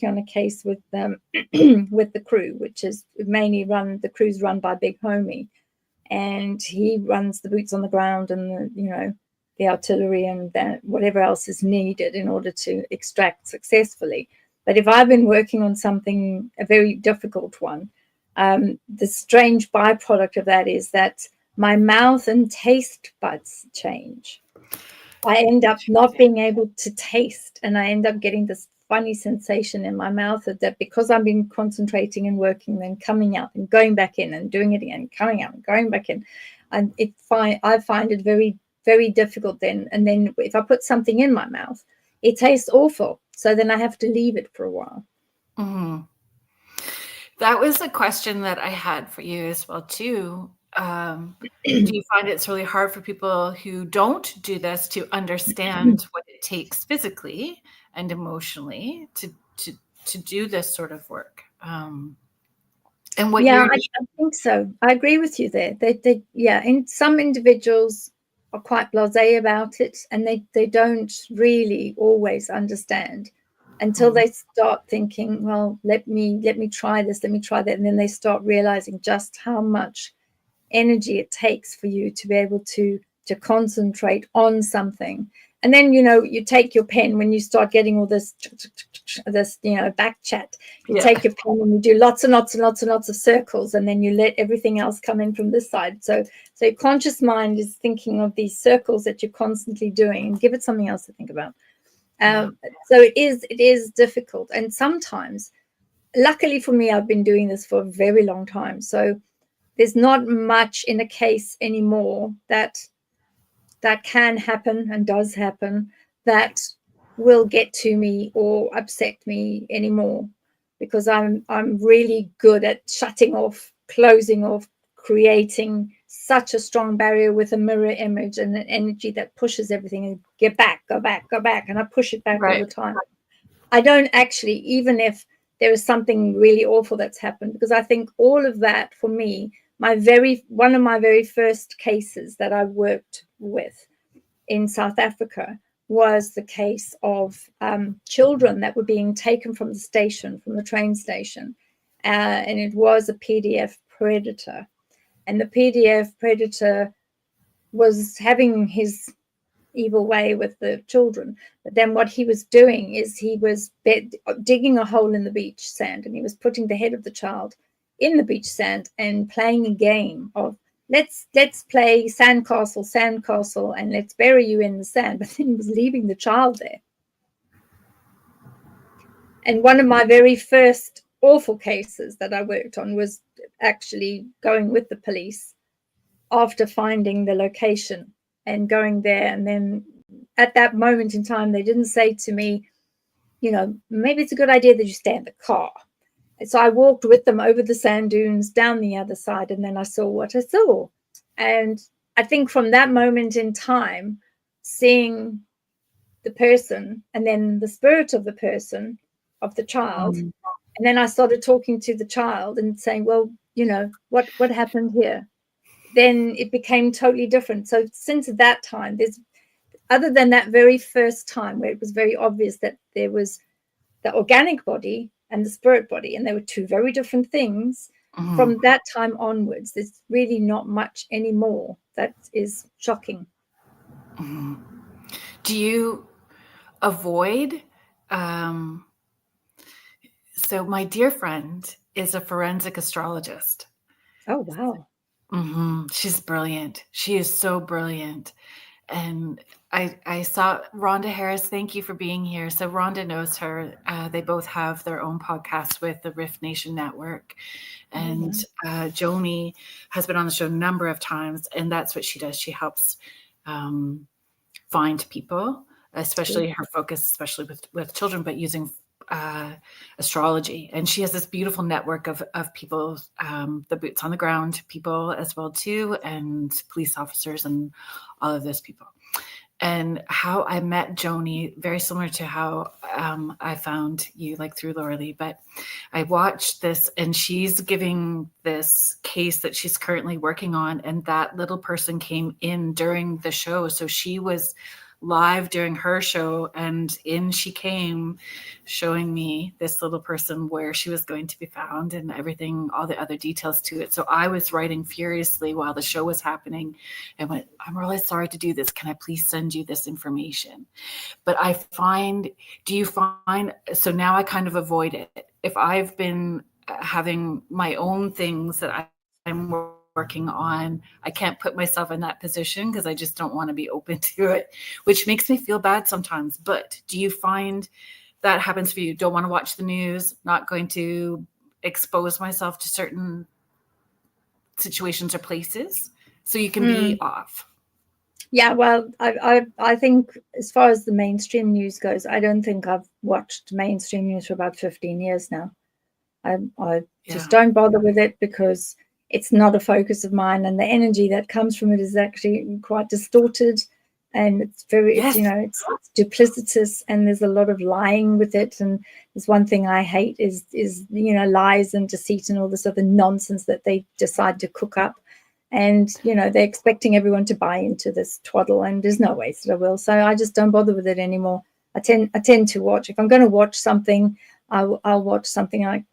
on a case with with the crew, which is mainly the crew's run by Big Homie, and he runs the boots on the ground and the artillery and whatever else is needed in order to extract successfully. But if I've been working on something, a very difficult one, the strange byproduct of that is that my mouth and taste buds change. I end up not being able to taste, and I end up getting this funny sensation in my mouth that because I've been concentrating and working, then coming out and going back in and doing it again, coming out and going back in. And I find it very, very difficult then. And then if I put something in my mouth, it tastes awful. So then I have to leave it for a while. Mm-hmm. That was a question that I had for you as well, too. Do you find it's really hard for people who don't do this to understand what it takes physically and emotionally to do this sort of work? And what I think so. I agree with you there. In some individuals are quite blasé about it, and they don't really always understand until they start thinking, well, let me try this, let me try that, and then they start realizing just how much energy it takes for you to be able to concentrate on something. And then, you take your pen when you start getting all this, back chat. You take your pen and you do lots and lots and lots and lots of circles, and then you let everything else come in from this side. So your conscious mind is thinking of these circles that you're constantly doing, and give it something else to think about. So it is difficult. And sometimes, luckily for me, I've been doing this for a very long time. So there's not much in a case anymore that can happen and does happen that will get to me or upset me anymore, because I'm really good at shutting off, closing off, creating such a strong barrier with a mirror image and an energy that pushes everything and go back, and I push it back all the time. I don't actually, even if there is something really awful that's happened, because I think all of that, for me, one of my very first cases that I worked with in South Africa was the case of children that were being taken from the train station, and it was a PDF predator, and the PDF predator was having his evil way with the children. But then what he was doing is he was digging a hole in the beach sand, and he was putting the head of the child in the beach sand and playing a game of let's play sandcastle, and let's bury you in the sand. But then he was leaving the child there. And one of my very first awful cases that I worked on was actually going with the police after finding the location and going there. And then at that moment in time, they didn't say to me, maybe it's a good idea that you stay in the car. So I walked with them over the sand dunes down the other side, and then I saw what I saw. And I think from that moment in time, seeing the person and then the spirit of the person, of the child, and then I started talking to the child and saying, well, what happened here? Then it became totally different. So since that time, other than that very first time where it was very obvious that there was the organic body and the spirit body, and they were two very different things. From that time onwards, there's really not much anymore that is shocking. Do you avoid? So my dear friend is a forensic astrologist. Oh, wow. She's brilliant. She is so brilliant. And I saw Rhonda Harris. Thank you for being here. So Rhonda knows her. They both have their own podcast with the Rift Nation Network. And Joni has been on the show a number of times. And that's what she does. She helps find people, especially her focus, especially with children, but using astrology. And she has this beautiful network of people, the boots on the ground people as well too, and police officers and all of those people. And how I met Joni, very similar to how I found you, like through Laura Lee. But I watched this, and she's giving this case that she's currently working on, and that little person came in during the show. So she was live during her show, and in she came showing me this little person, where she was going to be found and everything, all the other details to it. So I was writing furiously while the show was happening and went, I'm really sorry to do this. Can I please send you this information? But do you find, so now I kind of avoid it. If I've been having my own things that I'm working on, I can't put myself in that position because I just don't want to be open to it, which makes me feel bad sometimes. But do you find that happens for you? Don't want to watch the news, not going to expose myself to certain situations or places so you can be off? Yeah, well, I think as far as the mainstream news goes, I don't think I've watched mainstream news for about 15 years now. I just don't bother with it because it's not a focus of mine, and the energy that comes from it is actually quite distorted, and it's very, it's duplicitous, and there's a lot of lying with it. And there's one thing I hate is lies and deceit and all this other nonsense that they decide to cook up. And, they're expecting everyone to buy into this twaddle, and there's no ways that I will. So I just don't bother with it anymore. I tend to watch. If I'm going to watch something, I'll watch something like,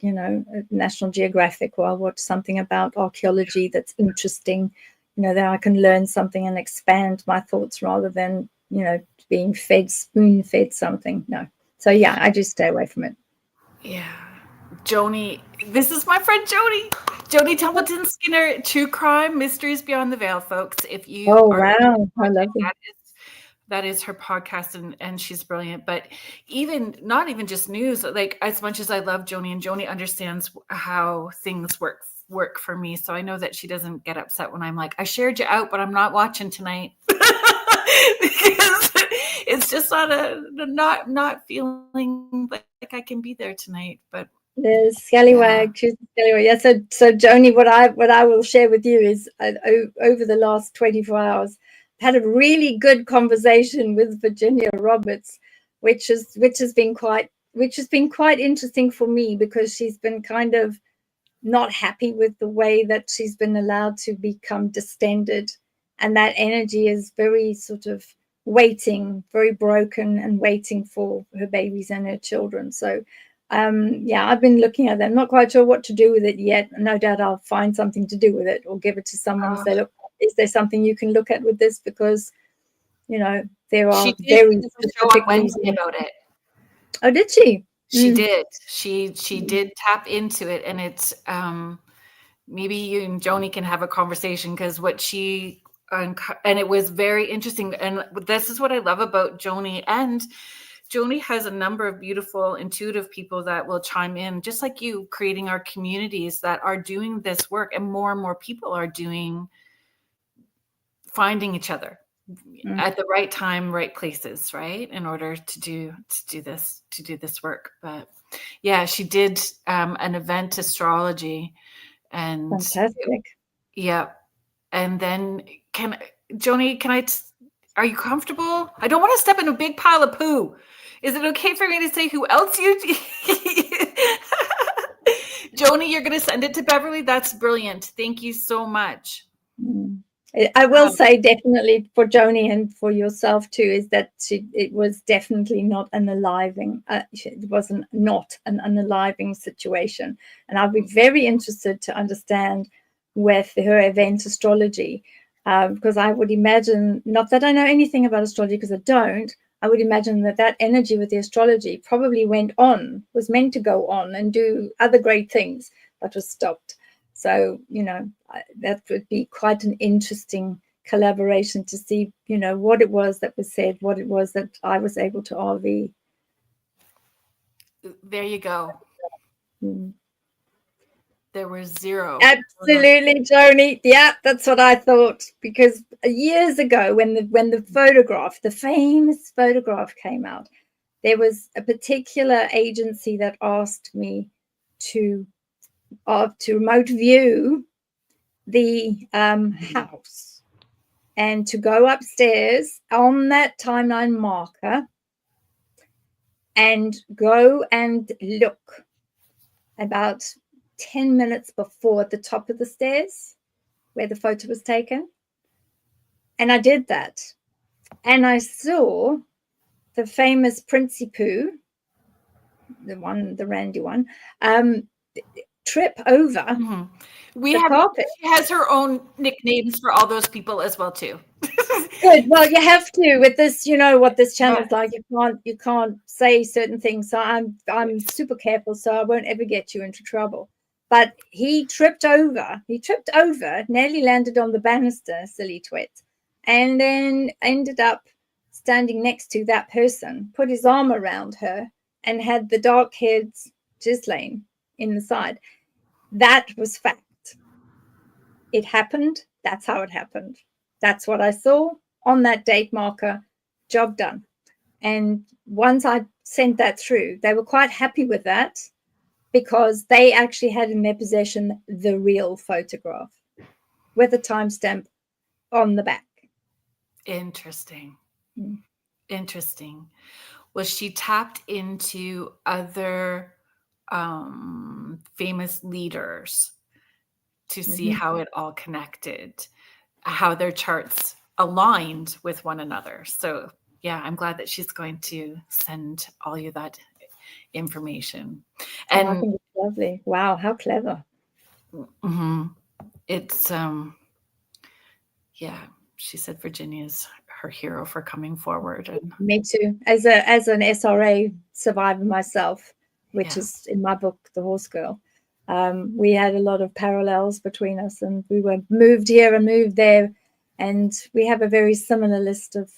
National Geographic, or I'll watch something about archaeology that's interesting, that I can learn something and expand my thoughts rather than, being spoon-fed something. No. So, yeah, I just stay away from it. Yeah. Joni, this is my friend Joni. Joni Templeton Skinner, True Crime Mysteries Beyond the Veil, folks. If you wow, I love it. That is her podcast, and she's brilliant. But not even just news, like as much as I love Joni, and Joni understands how things work for me. So I know that she doesn't get upset when I'm like, I shared you out, but I'm not watching tonight. Because it's just not feeling like I can be there tonight. But the scallywag, she's a scallywag. Yeah. So Joni, what I will share with you is over the last 24 hours, I've had a really good conversation with Virginia Roberts, which has been quite interesting for me, because she's been kind of not happy with the way that she's been allowed to become distended, and that energy is very sort of waiting, very broken, and waiting for her babies and her children. So I've been looking at them, not quite sure what to do with it yet. No doubt I'll find something to do with it, or give it to someone and say, look, is there something you can look at with this? Because, there are very specific Wednesday about it. Oh, did she? She did. She did tap into it, and it's maybe you and Joni can have a conversation, because and it was very interesting. And this is what I love about Joni. And Joni has a number of beautiful, intuitive people that will chime in, just like you, creating our communities that are doing this work, and more people are finding each other at the right time, right places, right, in order to do this work. But yeah, she did an event astrology, and fantastic. Yeah, and then Joni, are you comfortable? I don't want to step in a big pile of poo. Is it okay for me to say who else you? Joni, you're going to send it to Beverly? That's brilliant. Thank you so much. I will say definitely for Joni and for yourself too, is that it was definitely not an unaliving. It wasn't not an unaliving situation, and I'll be very interested to understand with her event astrology, because I would imagine, not that I know anything about astrology because I don't, I would imagine that energy with the astrology probably was meant to go on and do other great things, but was stopped. So, that would be quite an interesting collaboration to see, what it was that was said, what it was that I was able to RV. There you go. There was zero. Absolutely, Joni. Yeah, that's what I thought. Because years ago, when the famous photograph came out, there was a particular agency that asked me to remote view the house, and to go upstairs on that timeline marker and go and look about 10 minutes before at the top of the stairs where the photo was taken. And I did that, and I saw the famous Princey Pooh, the Randy one, trip over the carpet. She has her own nicknames for all those people as well too. Good. Well, you have to with this. You know what this channel's like. You can't say certain things. So I'm super careful, so I won't ever get you into trouble. But he tripped over. Nearly landed on the banister, silly twit, and then ended up standing next to that person. Put his arm around her and had the dark-haired Ghislaine in the side. That was fact. It happened. That's how it happened. That's what I saw on that date marker. Job done. And once I sent that through, they were quite happy with that, because they actually had in their possession the real photograph with a timestamp on the back. Interesting. Interesting. Well, she tapped into other famous leaders to see how it all connected, how their charts aligned with one another. So yeah, I'm glad that she's going to send all you that information. And And I think it's lovely. Wow, how clever. It's she said Virginia's her hero for coming forward. And me too, as an SRA survivor myself, which is in my book, The Horse Girl. We had a lot of parallels between us, and we were moved here and moved there, and we have a very similar list of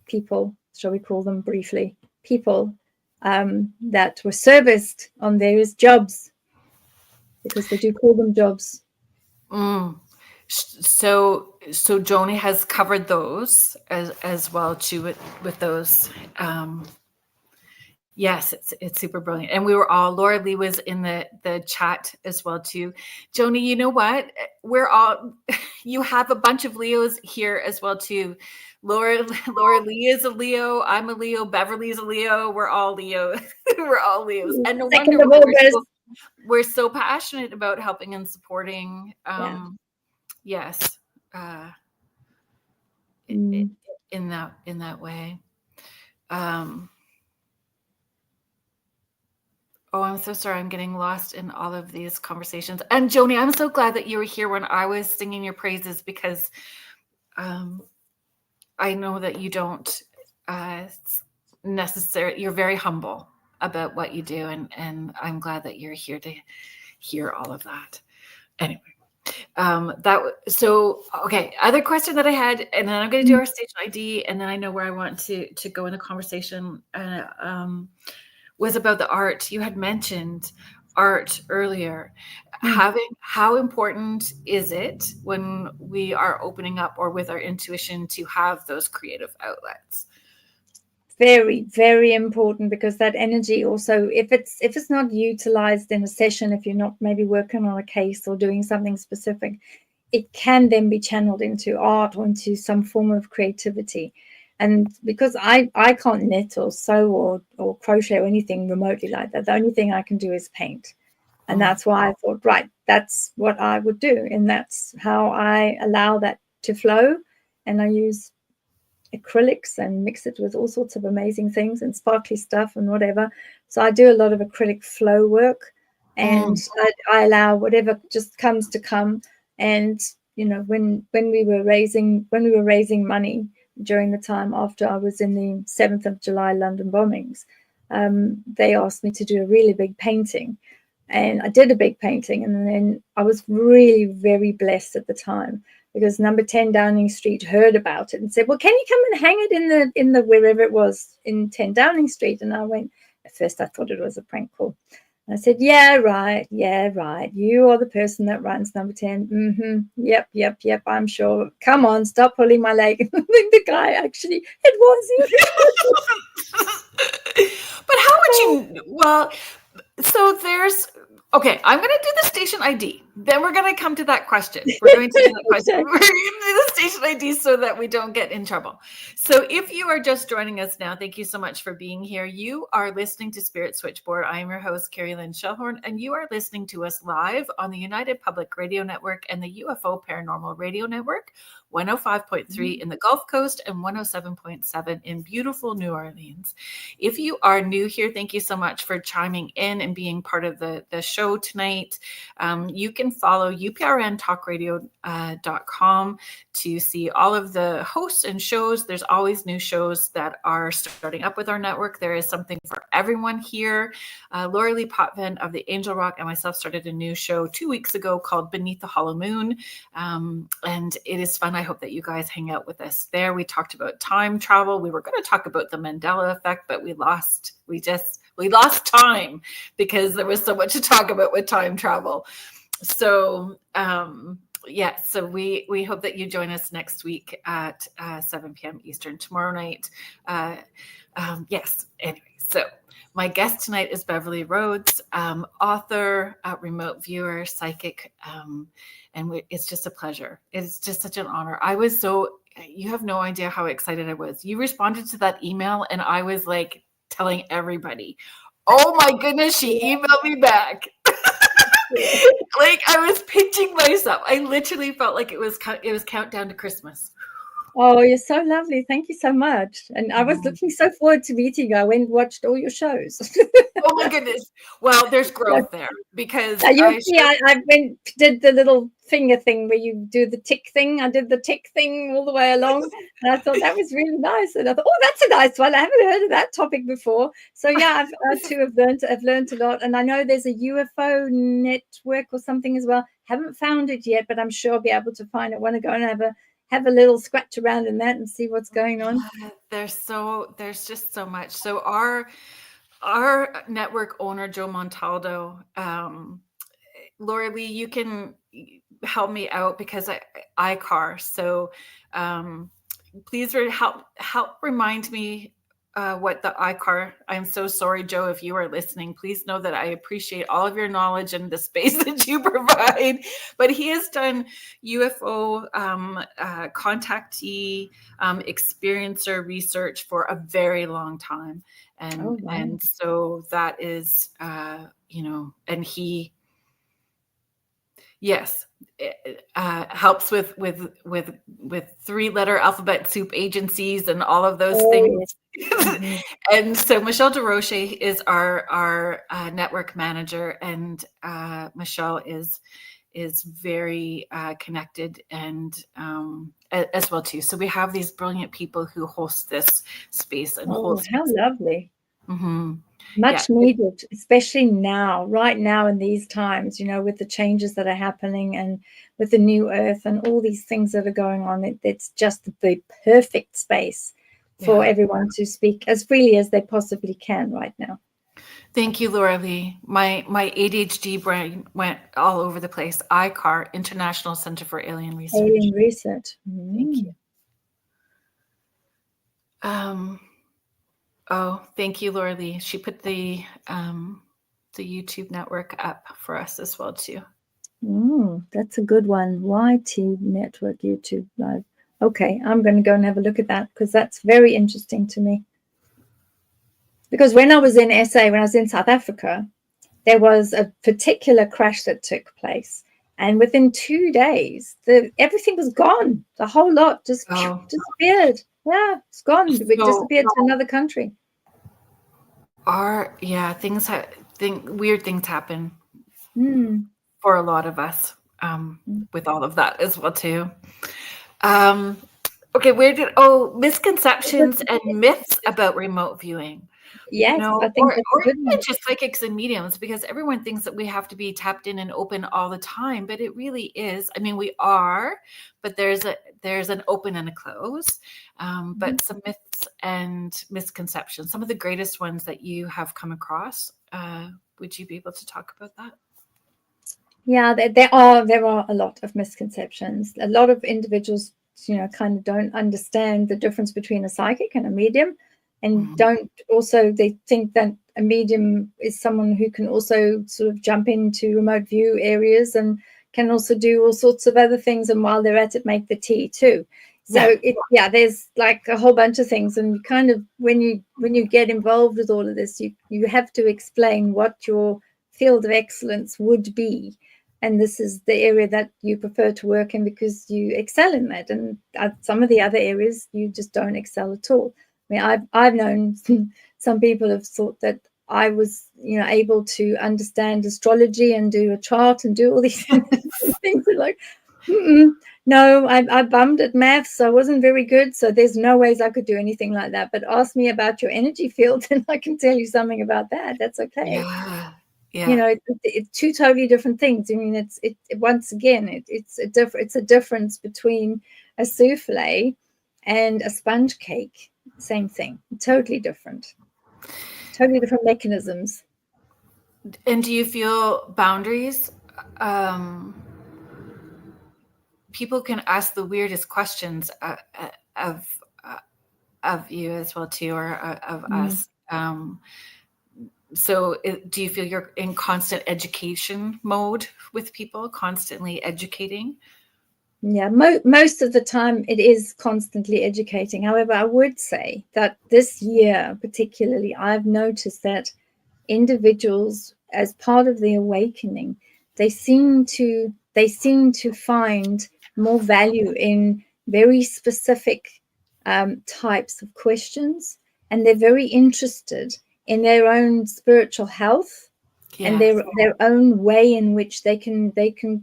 people, shall we call them briefly, people that were serviced on various jobs, because they do call them jobs. So Joni has covered those as well too with those. Yes, it's super brilliant. And we were all, Laura Lee was in the chat as well too. Joni, you know what? You have a bunch of Leos here as well too. Laura Lee is a Leo. I'm a Leo. Beverly's a Leo. We're all Leo. We're all Leos. And no wonder we're so passionate about helping and supporting. Yes. In that way. Oh, I'm so sorry. I'm getting lost in all of these conversations. And Joni, I'm so glad that you were here when I was singing your praises, because I know that you don't necessarily, you're very humble about what you do. And I'm glad that you're here to hear all of that. Anyway, okay. Other question that I had, and then I'm going to do our station ID, and then I know where I want to go in the conversation. Was about the art. You had mentioned art earlier. How important is it when we are opening up or with our intuition to have those creative outlets? Very, very important, because that energy also, if it's not utilized in a session, if you're not maybe working on a case or doing something specific, it can then be channeled into art or into some form of creativity. And because I can't knit or sew or crochet or anything remotely like that, the only thing I can do is paint. And that's why I thought, right, that's what I would do. And that's how I allow that to flow. And I use acrylics and mix it with all sorts of amazing things and sparkly stuff and whatever. So I do a lot of acrylic flow work, and I allow whatever just comes to come. And, you know, when we were raising money during the time after I was in the 7th of July London bombings, they asked me to do a really big painting, and I did a big painting. And then I was really very blessed at the time, because number 10 Downing Street heard about it and said, well, can you come and hang it in the wherever it was in 10 Downing Street? And I went, at first I thought it was a prank call. I said, yeah, right. You are the person that runs number 10. Yep, I'm sure. Come on, stop pulling my leg. I think the guy actually, it was you. But how would you, well, so there's, okay, I'm going to do the station ID. Then we're going to come to that question. We're going to do that question. We're going to do the station ID so that we don't get in trouble. So if you are just joining us now, thank you so much for being here. You are listening to Spirit Switchboard. I am your host, Kerrilynn Shellhorn, and you are listening to us live on the United Public Radio Network and the UFO Paranormal Radio Network, 105.3 in the Gulf Coast and 107.7 in beautiful New Orleans. If you are new here, thank you so much for chiming in and being part of the show tonight. You can follow uprntalkradio.com to see all of the hosts and shows. There's always new shows that are starting up with our network. There is something for everyone here. Laura Lee Potvin of the Angel Rock and myself started a new show 2 weeks ago called Beneath the Hollow Moon. And it is fun. I hope that you guys hang out with us there. We talked about time travel. We were going to talk about the Mandela effect, but we lost time because there was so much to talk about with time travel. So, so we hope that you join us next week at 7 p.m. Eastern tomorrow night. Anyway, so my guest tonight is Beverli Rhodes, author, remote viewer, psychic, and it's just a pleasure. It's just such an honor. You have no idea how excited I was. You responded to that email, and I was like telling everybody, oh my goodness, she emailed me back. Like I was pinching myself. I literally felt like it was countdown to Christmas. Oh, you're so lovely. Thank you so much. And I was looking so forward to meeting you. I went and watched all your shows. Oh my goodness. Well, there's So, growth there because you'll I see, I went did the little finger thing where you do the tick thing. I did the tick thing all the way along, and I thought that was really nice. And I thought, oh, that's a nice one. I haven't heard of that topic before. So yeah, I too have learned a lot, and I know there's a UFO network or something as well. Haven't found it yet, but I'm sure I'll be able to find it. Want to go and have a little scratch around in that and see what's going on. there's just so much. So our network owner, Joe Montaldo, Laura Lee, you can help me out because I car. So please help remind me what the iCar. I'm so sorry, Joe, if you are listening. Please know that I appreciate all of your knowledge and the space that you provide. But he has done UFO contactee experiencer research for a very long time, and so that is and he. Yes, helps with 3-letter alphabet soup agencies and all of those things. Mm-hmm. And so Michelle DeRoche is our network manager, and Michelle is very connected and as well too. So we have these brilliant people who host this space and host. How lovely! Mm-hmm. Much needed, especially now, right now in these times, with the changes that are happening and with the new earth and all these things that are going on. It's just the perfect space for everyone to speak as freely as they possibly can right now. Thank you, Laura Lee. My ADHD brain went all over the place. ICAR, International Center for Alien Research. Alien Research. Thank you. Oh, thank you, Laura Lee. She put the YouTube network up for us as well too. That's a good one. YT Network YouTube Live. Okay, I'm going to go and have a look at that because that's very interesting to me. Because when I was in SA, when I was in South Africa, there was a particular crash that took place. And within 2 days, everything was gone. The whole lot just disappeared. Yeah, it's gone. It disappeared to another country. Weird things happen for a lot of us with all of that as well too. Okay, misconceptions and myths about remote viewing. Yes, I think that's a good one. Just psychics and mediums, because everyone thinks that we have to be tapped in and open all the time, but it really is. I mean, we are, but there's an open and a close. But some myths and misconceptions, some of the greatest ones that you have come across. Would you be able to talk about that? Yeah, there are a lot of misconceptions. A lot of individuals, kind of don't understand the difference between a psychic and a medium. And they think that a medium is someone who can also sort of jump into remote view areas and can also do all sorts of other things. And while they're at it, make the tea too. So there's like a whole bunch of things. And kind of when you get involved with all of this, you have to explain what your field of excellence would be. And this is the area that you prefer to work in because you excel in that. And some of the other areas you just don't excel at all. I mean, I've known some people have thought that I was, able to understand astrology and do a chart and do all these things. Like, no, I bummed at maths. So I wasn't very good. So there's no ways I could do anything like that. But ask me about your energy field and I can tell you something about that. That's okay. Yeah. It's two totally different things. I mean, once again, it's a difference between a souffle and a sponge cake. Same thing, totally different mechanisms. And do you feel boundaries? People can ask the weirdest questions of you as well too, or of us. So do you feel you're in constant education mode with people, constantly educating? Yeah, most of the time it is constantly educating. However, I would say that this year particularly, I've noticed that individuals, as part of the awakening, they seem to find more value in very specific types of questions, and they're very interested in their own spiritual health. Yes. And their own way in which they can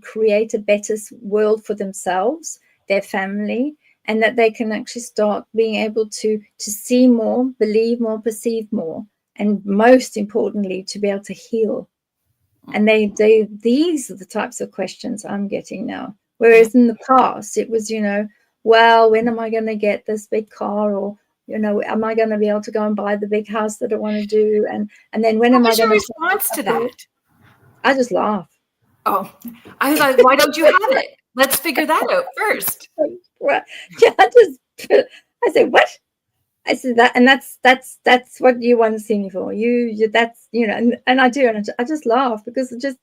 create a better world for themselves, their family, and that they can actually start being able to see more, believe more, perceive more, and most importantly, to be able to heal. And these are the types of questions I'm getting now. Whereas in the past, it was, well, when am I going to get this big car? Or, am I going to be able to go and buy the big house that I want to do? And then when am I going to... What was your response to that? I just laugh. Oh, I was like, why don't you have it? Let's figure that out first. Well, yeah, I said, what? I said that, and that's what you want to see me for. That's, and I do, and I just laugh because it just...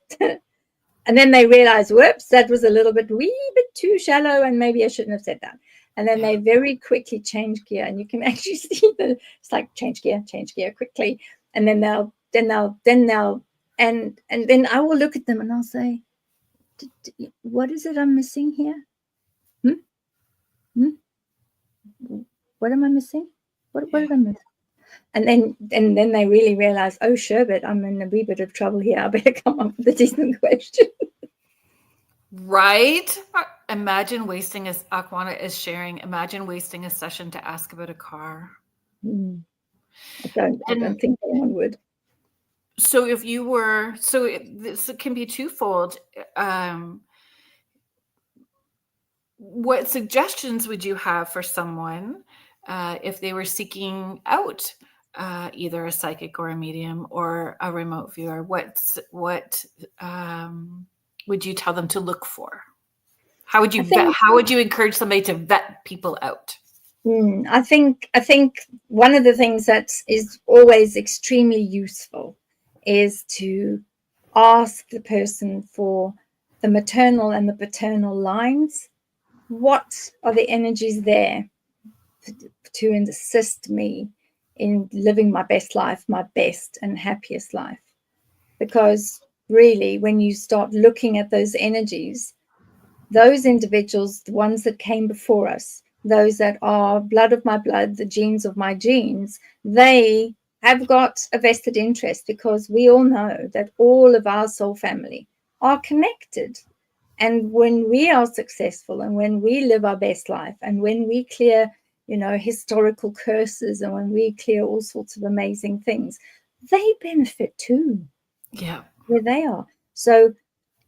And then they realize, whoops, that was a wee bit too shallow, and maybe I shouldn't have said that. And then they very quickly change gear, and you can actually see it's like change gear quickly. And then they'll and then I will look at them and I'll say, what is it I'm missing here? What am I missing? What did I miss? And then they really realize, oh, Sherbet, I'm in a wee bit of trouble here. I better come up with a decent question. Right? Imagine wasting, as Akwana is sharing, imagine wasting a session to ask about a car. I don't think anyone would. So if you were, this can be twofold. What suggestions would you have for someone if they were seeking out either a psychic or a medium or a remote viewer? What would you tell them to look for? How would you encourage somebody to vet people out? I think one of the things that is always extremely useful is to ask the person for the maternal and the paternal lines. What are the energies there to assist me in living my best life, my best and happiest life? Because really, when you start looking at those energies, those individuals, the ones that came before us, those that are blood of my blood, the genes of my genes, they have got a vested interest, because we all know that all of our soul family are connected. And when we are successful and when we live our best life and when we clear, historical curses and when we clear all sorts of amazing things, they benefit too. Yeah. Where they are. So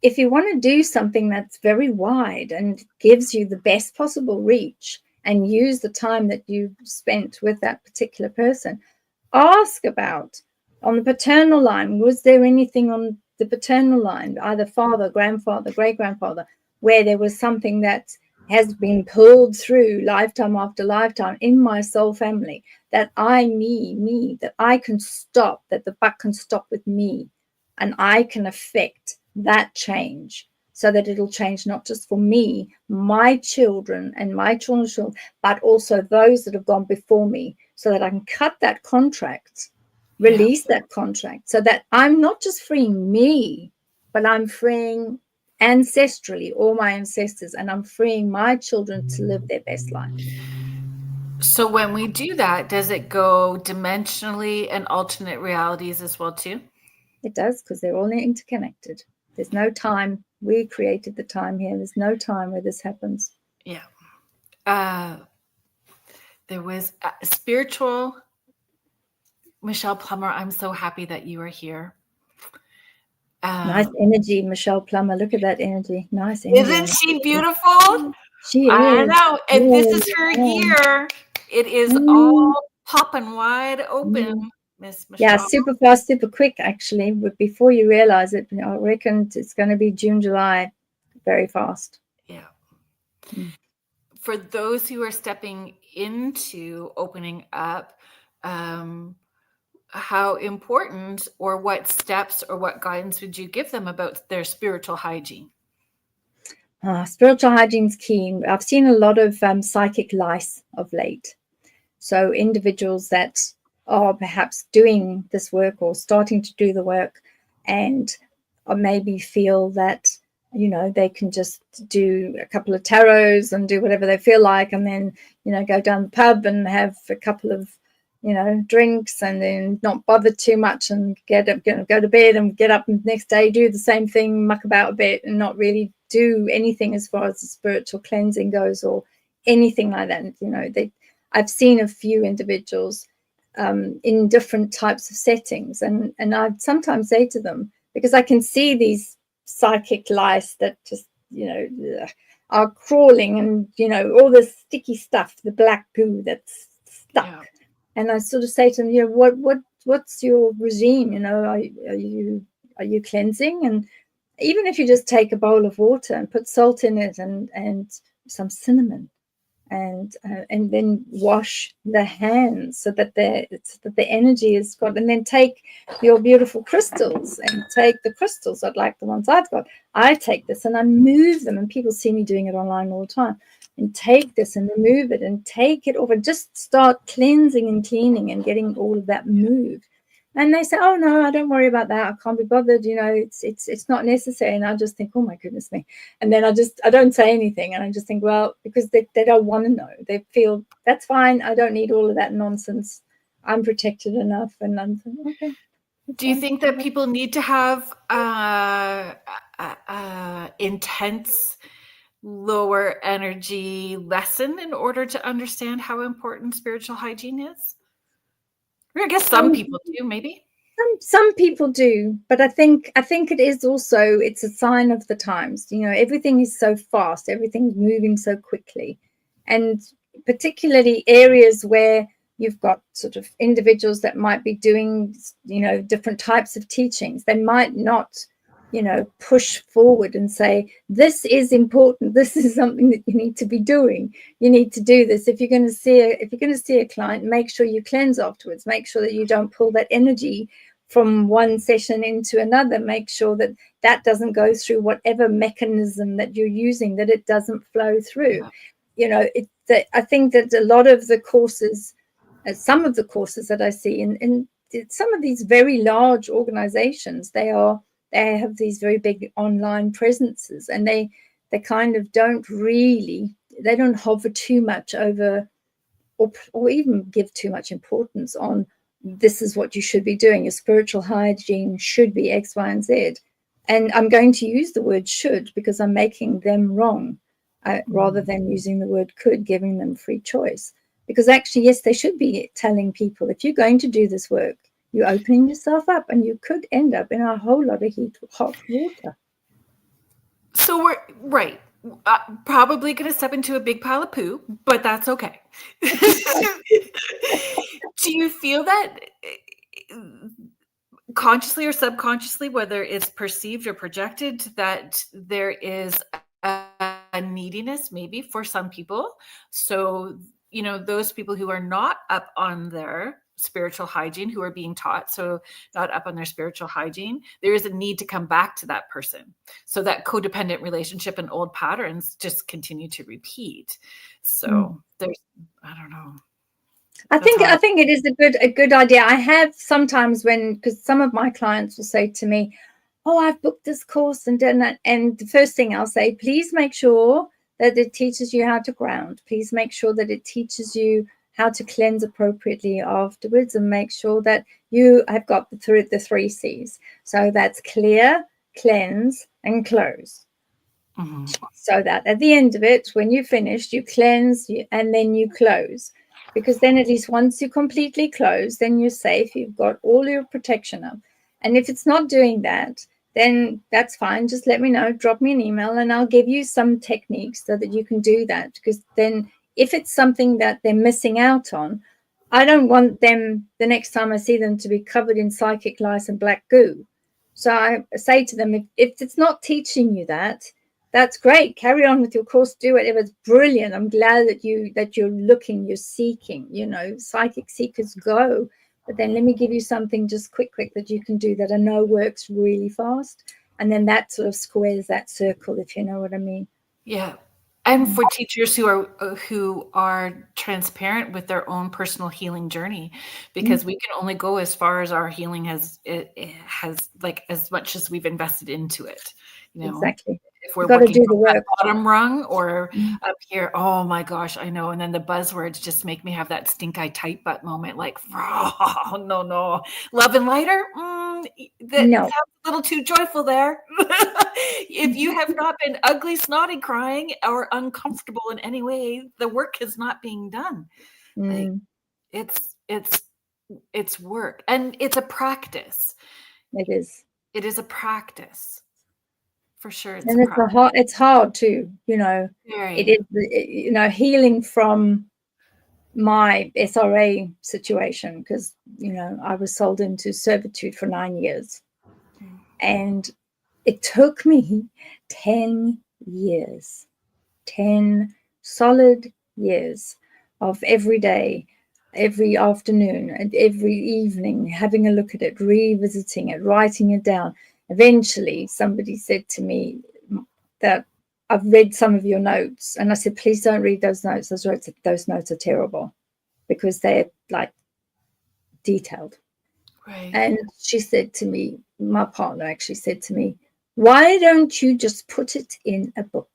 if you want to do something that's very wide and gives you the best possible reach and use the time that you've spent with that particular person, ask about, on the paternal line, was there anything on the paternal line, either father, grandfather, great-grandfather, where there was something that has been pulled through lifetime after lifetime in my soul family, that that I can stop, that the buck can stop with me, and I can affect that change so that it'll change not just for me, my children and my children's children, but also those that have gone before me, so that I can cut that contract, release that contract, so that I'm not just freeing me, but I'm freeing ancestrally all my ancestors, and I'm freeing my children to live their best life. So when we do that, does it go dimensionally and alternate realities as well too? It does, because they're all interconnected. There's no time. We created the time here. There's no time where this happens. Yeah. There was spiritual Michelle Plummer. I'm so happy that you are here. Nice energy, Michelle Plummer. Look at that energy. Nice energy. Isn't she beautiful? She is. I know. And this is her year. It is all popping wide open. Miss Michelle. Yeah, super fast, super quick, actually. But before you realize it, I reckon it's going to be June, July, very fast. Yeah. For those who are stepping into opening up, how important or what steps or what guidance would you give them about their spiritual hygiene? Spiritual hygiene is key. I've seen a lot of psychic lice of late. So individuals that are perhaps doing this work or starting to do the work and maybe feel that they can just do a couple of tarots and do whatever they feel like, and then, go down the pub and have a couple of, drinks, and then not bother too much and go to bed and get up the next day, do the same thing, muck about a bit, and not really do anything as far as the spiritual cleansing goes or anything like that. I've seen a few individuals in different types of settings, and I sometimes say to them, because I can see these psychic lice that just are crawling, and all the sticky stuff, the black goo that's stuck. Yeah. And I sort of say to them, what's your regime? Are you cleansing? And even if you just take a bowl of water and put salt in it and some cinnamon, and then wash the hands so that the energy is got, and then take your beautiful crystals and take the crystals, like the ones I've got. I take this and I move them, and people see me doing it online all the time, and take this and remove it and take it off and just start cleansing and cleaning and getting all of that moved. And they say, oh, no, I don't worry about that. I can't be bothered. It's not necessary. And I just think, oh, my goodness me. And then I don't say anything. And I just think, well, because they don't want to know. They feel that's fine. I don't need all of that nonsense. I'm protected enough. And I'm thinking, okay. Do you think that people need to have intense, lower energy lesson in order to understand how important spiritual hygiene is? I guess some people do, maybe. Some people do, but I think it is also, it's a sign of the times. Everything is so fast, everything's moving so quickly, and particularly areas where you've got sort of individuals that might be doing, different types of teachings. They might not, push forward and say, this is important. This is something that you need to be doing. You need to do this. If you're going to see a client, make sure you cleanse afterwards. Make sure that you don't pull that energy from one session into another. Make sure that doesn't go through whatever mechanism that you're using, that it doesn't flow through. I think that a lot of the courses, some of the courses that I see in some of these very large organizations, they have these very big online presences, and they kind of don't hover too much over or even give too much importance on, this is what you should be doing. Your spiritual hygiene should be X, Y, and Z. And I'm going to use the word should because I'm making them wrong, rather than using the word could, giving them free choice. Because actually, yes, they should be telling people, if you're going to do this work, you're opening yourself up, and you could end up in a whole lot of hot water. So we're right. Probably going to step into a big pile of poo, but that's okay. Do you feel that consciously or subconsciously, whether it's perceived or projected, that there is a neediness maybe for some people? So, those people who are not up on their spiritual hygiene, who are being taught, so not up on their spiritual hygiene, there is a need to come back to that person. So that codependent relationship and old patterns just continue to repeat. So there's, I don't know. I think it is a good idea. I have sometimes because some of my clients will say to me, oh, I've booked this course and done that. And the first thing I'll say, please make sure that it teaches you how to ground. Please make sure that it teaches you how to cleanse appropriately afterwards, and make sure that you have got the 3 C's. So that's clear, cleanse, and close. Mm-hmm. So that at the end of it, when you're finished, you cleanse and then you close. Because then at least once you completely close, then you're safe. You've got all your protection up. And if it's not doing that, then that's fine. Just let me know, drop me an email, and I'll give you some techniques so that you can do that. Because then if it's something that they're missing out on, I don't want them, the next time I see them, to be covered in psychic lice and black goo. So I say to them, if it's not teaching you that, that's great. Carry on with your course. Do whatever. It's brilliant. I'm glad that you're looking, you're seeking. Psychic seekers go. But then let me give you something just quick that you can do that I know works really fast. And then that sort of squares that circle, if you know what I mean. Yeah. And for teachers who are transparent with their own personal healing journey, because we can only go as far as our healing has like as much as we've invested into it. Exactly. if we're You've got to working do from the that work. bottom rung or up here. Oh my gosh, I know. And then the buzzwords just make me have that stink eye tight butt moment, like, oh, no. Love and lighter? That No. sounds a little too joyful there. If you have not been ugly, snotty crying or uncomfortable in any way, the work is not being done. Like, it's work, and it's a practice. It is. It is a practice. For sure, And it's hard too, Very. It is, healing from my SRA situation, because, I was sold into servitude for 9 years. And it took me 10 years, 10 solid years of every day, every afternoon and every evening, having a look at it, revisiting it, writing it down. Eventually, somebody said to me that I've read some of your notes. And I said, please don't read those notes. Those notes are terrible because they're like detailed. Right. And she said to me, my partner actually said to me, why don't you just put it in a book?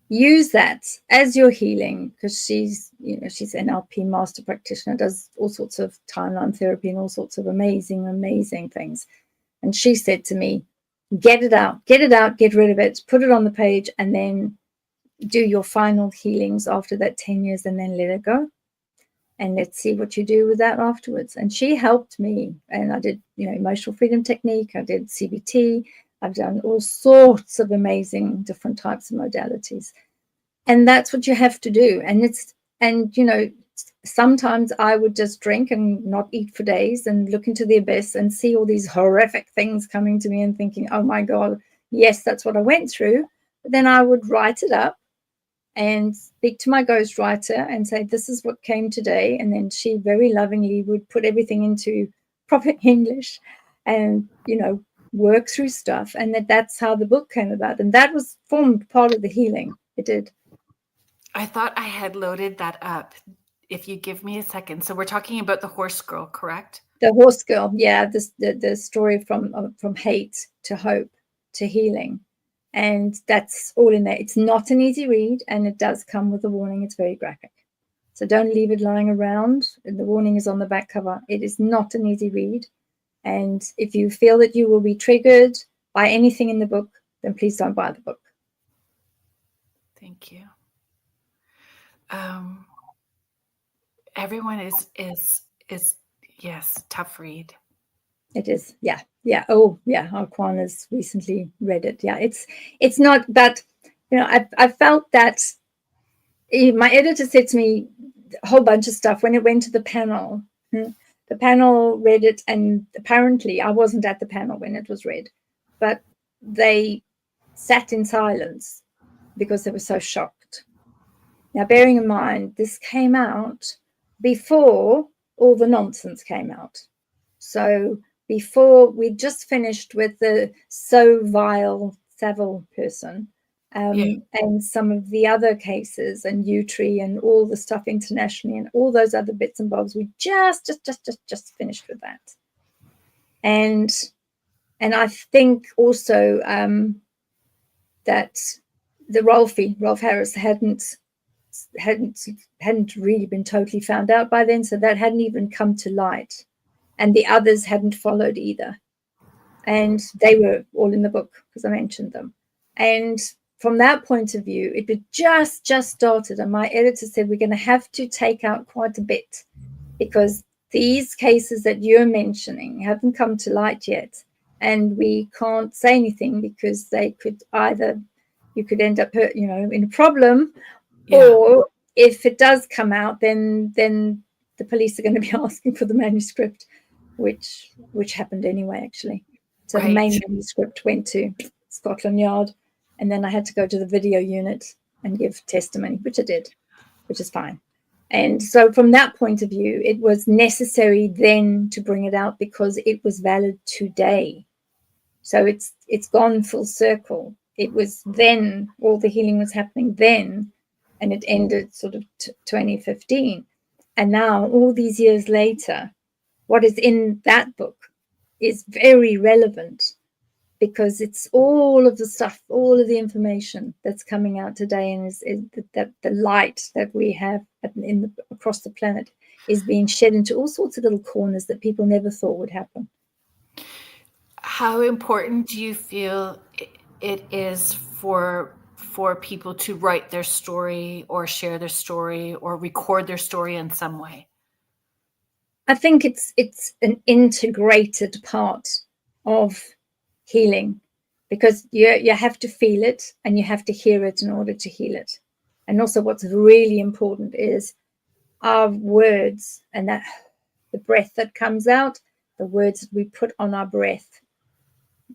Use that as your healing, because she's NLP master practitioner, does all sorts of timeline therapy and all sorts of amazing things. And she said to me, get it out, get rid of it, put it on the page, and then do your final healings after that 10 years, and then let it go. And let's see what you do with that afterwards. And she helped me. And I did, emotional freedom technique. I did CBT. I've done all sorts of amazing different types of modalities. And that's what you have to do. And sometimes I would just drink and not eat for days and look into the abyss and see all these horrific things coming to me and thinking, oh my God, yes, that's what I went through. But then I would write it up and speak to my ghostwriter and say, this is what came today. And then she very lovingly would put everything into proper English and, work through stuff. And that's how the book came about. And that was formed part of the healing. It did. I thought I had loaded that up. If you give me a second. So we're talking about the horse girl, correct? The horse girl. Yeah. The story from hate to hope to healing. And that's all in there. It's not an easy read, and it does come with a warning. It's very graphic. So don't leave it lying around. The warning is on the back cover. It is not an easy read. And if you feel that you will be triggered by anything in the book, then please don't buy the book. Thank you. Everyone is yes, tough read. It is. Yeah. Yeah. Oh, yeah. Arquan has recently read it. Yeah. It's not, but I felt that my editor said to me a whole bunch of stuff when it went to the panel. The panel read it, and apparently I wasn't at the panel when it was read, but they sat in silence because they were so shocked. Now, bearing in mind, this came out before all the nonsense came out. So before we just finished with the so vile Savile person, and some of the other cases and Utri and all the stuff internationally and all those other bits and bobs, we just finished with that. And I think also that the Rolf Harris hadn't really been totally found out by then, so that hadn't even come to light. And the others hadn't followed either. And they were all in the book because I mentioned them. And from that point of view, it had just started. And my editor said, we're going to have to take out quite a bit because these cases that you're mentioning haven't come to light yet. And we can't say anything because they could you could end up, in a problem. Yeah. Or if it does come out, then the police are going to be asking for the manuscript, which happened anyway, actually. So right. The main manuscript went to Scotland Yard, and then I had to go to the video unit and give testimony, which I did, which is fine. And so from that point of view, it was necessary then to bring it out because it was valid today. So it's gone full circle. It was then, all the healing was happening then, and it ended sort of 2015. And now, all these years later, what is in that book is very relevant because it's all of the stuff, all of the information that's coming out today, and is that the light that we have across the planet is being shed into all sorts of little corners that people never thought would happen. How important do you feel it is for people to write their story or share their story or record their story in some way? I think it's an integrated part of healing, because you have to feel it and you have to hear it in order to heal it. And also what's really important is our words, and that the breath that comes out, the words that we put on our breath,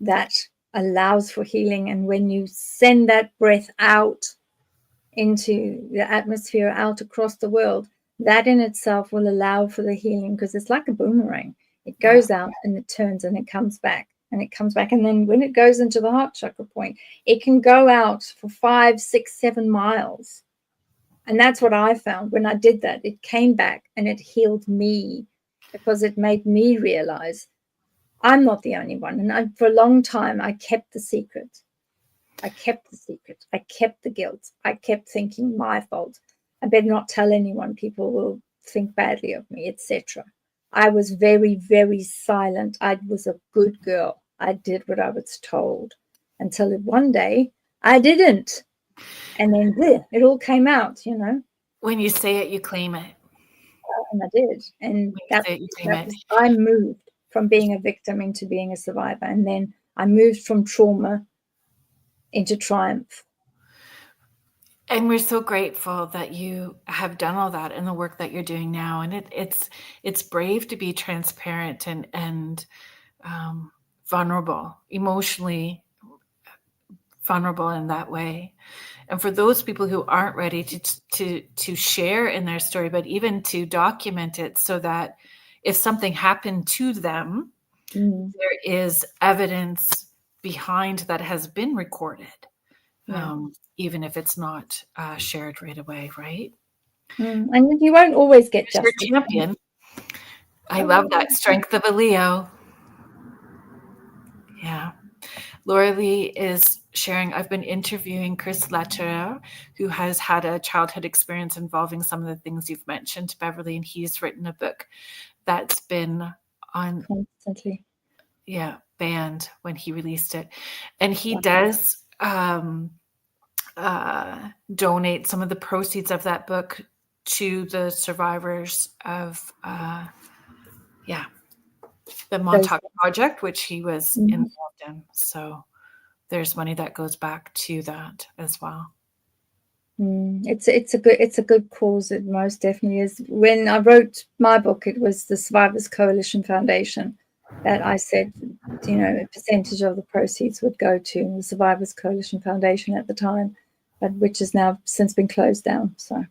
that allows for healing. And when you send that breath out into the atmosphere, out across the world, that in itself will allow for the healing, because it's like a boomerang. It goes out and it turns and it comes back and it comes back. And then when it goes into the heart chakra point, it can go out for 5, 6, 7 miles. And that's what I found when I did that. It came back and it healed me, because it made me realize I'm not the only one. And for a long time, I kept the secret. I kept the secret. I kept the guilt. I kept thinking, my fault. I better not tell anyone. People will think badly of me, etc. I was very, very silent. I was a good girl. I did what I was told, until one day I didn't. And then it all came out, When you say it, you claim it. And I did. And I moved from being a victim into being a survivor. And then I moved from trauma into triumph. And we're so grateful that you have done all that and the work that you're doing now. And it's brave to be transparent and vulnerable, emotionally vulnerable in that way. And for those people who aren't ready to share in their story, but even to document it, so that if something happened to them, there is evidence behind that has been recorded. Even if it's not shared right away, right? And you won't always get justice. You're champion. I love that. Strength of a Leo. Yeah. Laura Lee is sharing, I've been interviewing Chris Lederer, who has had a childhood experience involving some of the things you've mentioned, Beverly, and he's written a book that's been on constantly. Banned when he released it. And he does donate some of the proceeds of that book to the survivors of the Montauk Project, which he was involved in. So there's money that goes back to that as well. It's a good cause. It most definitely is. When I wrote my book, it was the Survivors Coalition Foundation that I said, a percentage of the proceeds would go to the Survivors Coalition Foundation at the time, but which has now since been closed down. So,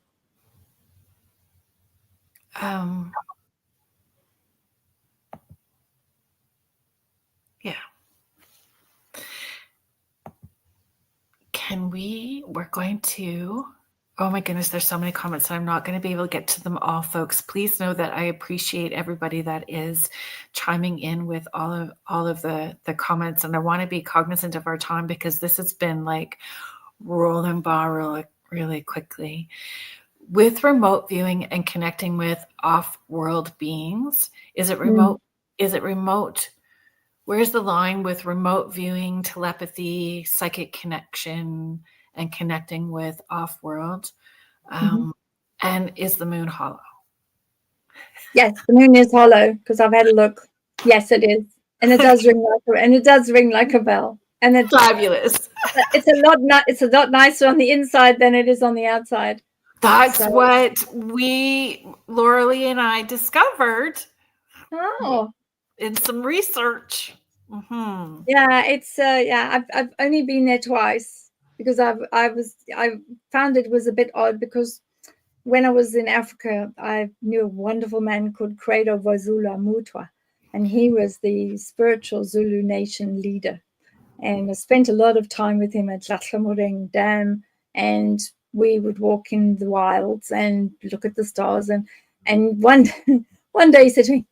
we're going to, oh my goodness, there's so many comments, and I'm not going to be able to get to them all, folks. Please know that I appreciate everybody that is chiming in with all of the comments, and I want to be cognizant of our time, because this has been like rolling by really quickly. With remote viewing and connecting with off-world beings, is it remote? Is it remote? Where's the line with remote viewing, telepathy, psychic connection, and connecting with off-world? And is the moon hollow? Yes, the moon is hollow, because I've had a look. Yes, it is, and it does ring like a bell. And it's fabulous. It's a lot nicer on the inside than it is on the outside. That's what Laura Lee and I discovered. Oh. In some research. Yeah, it's I've only been there twice, because I found it was a bit odd, because when I was in Africa, I knew a wonderful man called Credo Vazula Mutwa, and he was the spiritual Zulu nation leader. And I spent a lot of time with him at Tlatlhamoreng Dam, and we would walk in the wilds and look at the stars. And one day he said to me,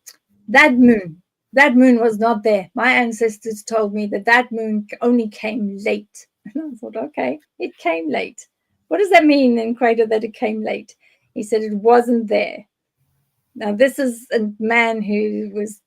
that moon that moon was not there. My ancestors told me that moon only came late. And I thought, okay, it came late. What does that mean in Crater, that it came late? He said it wasn't there. Now, this is a man who was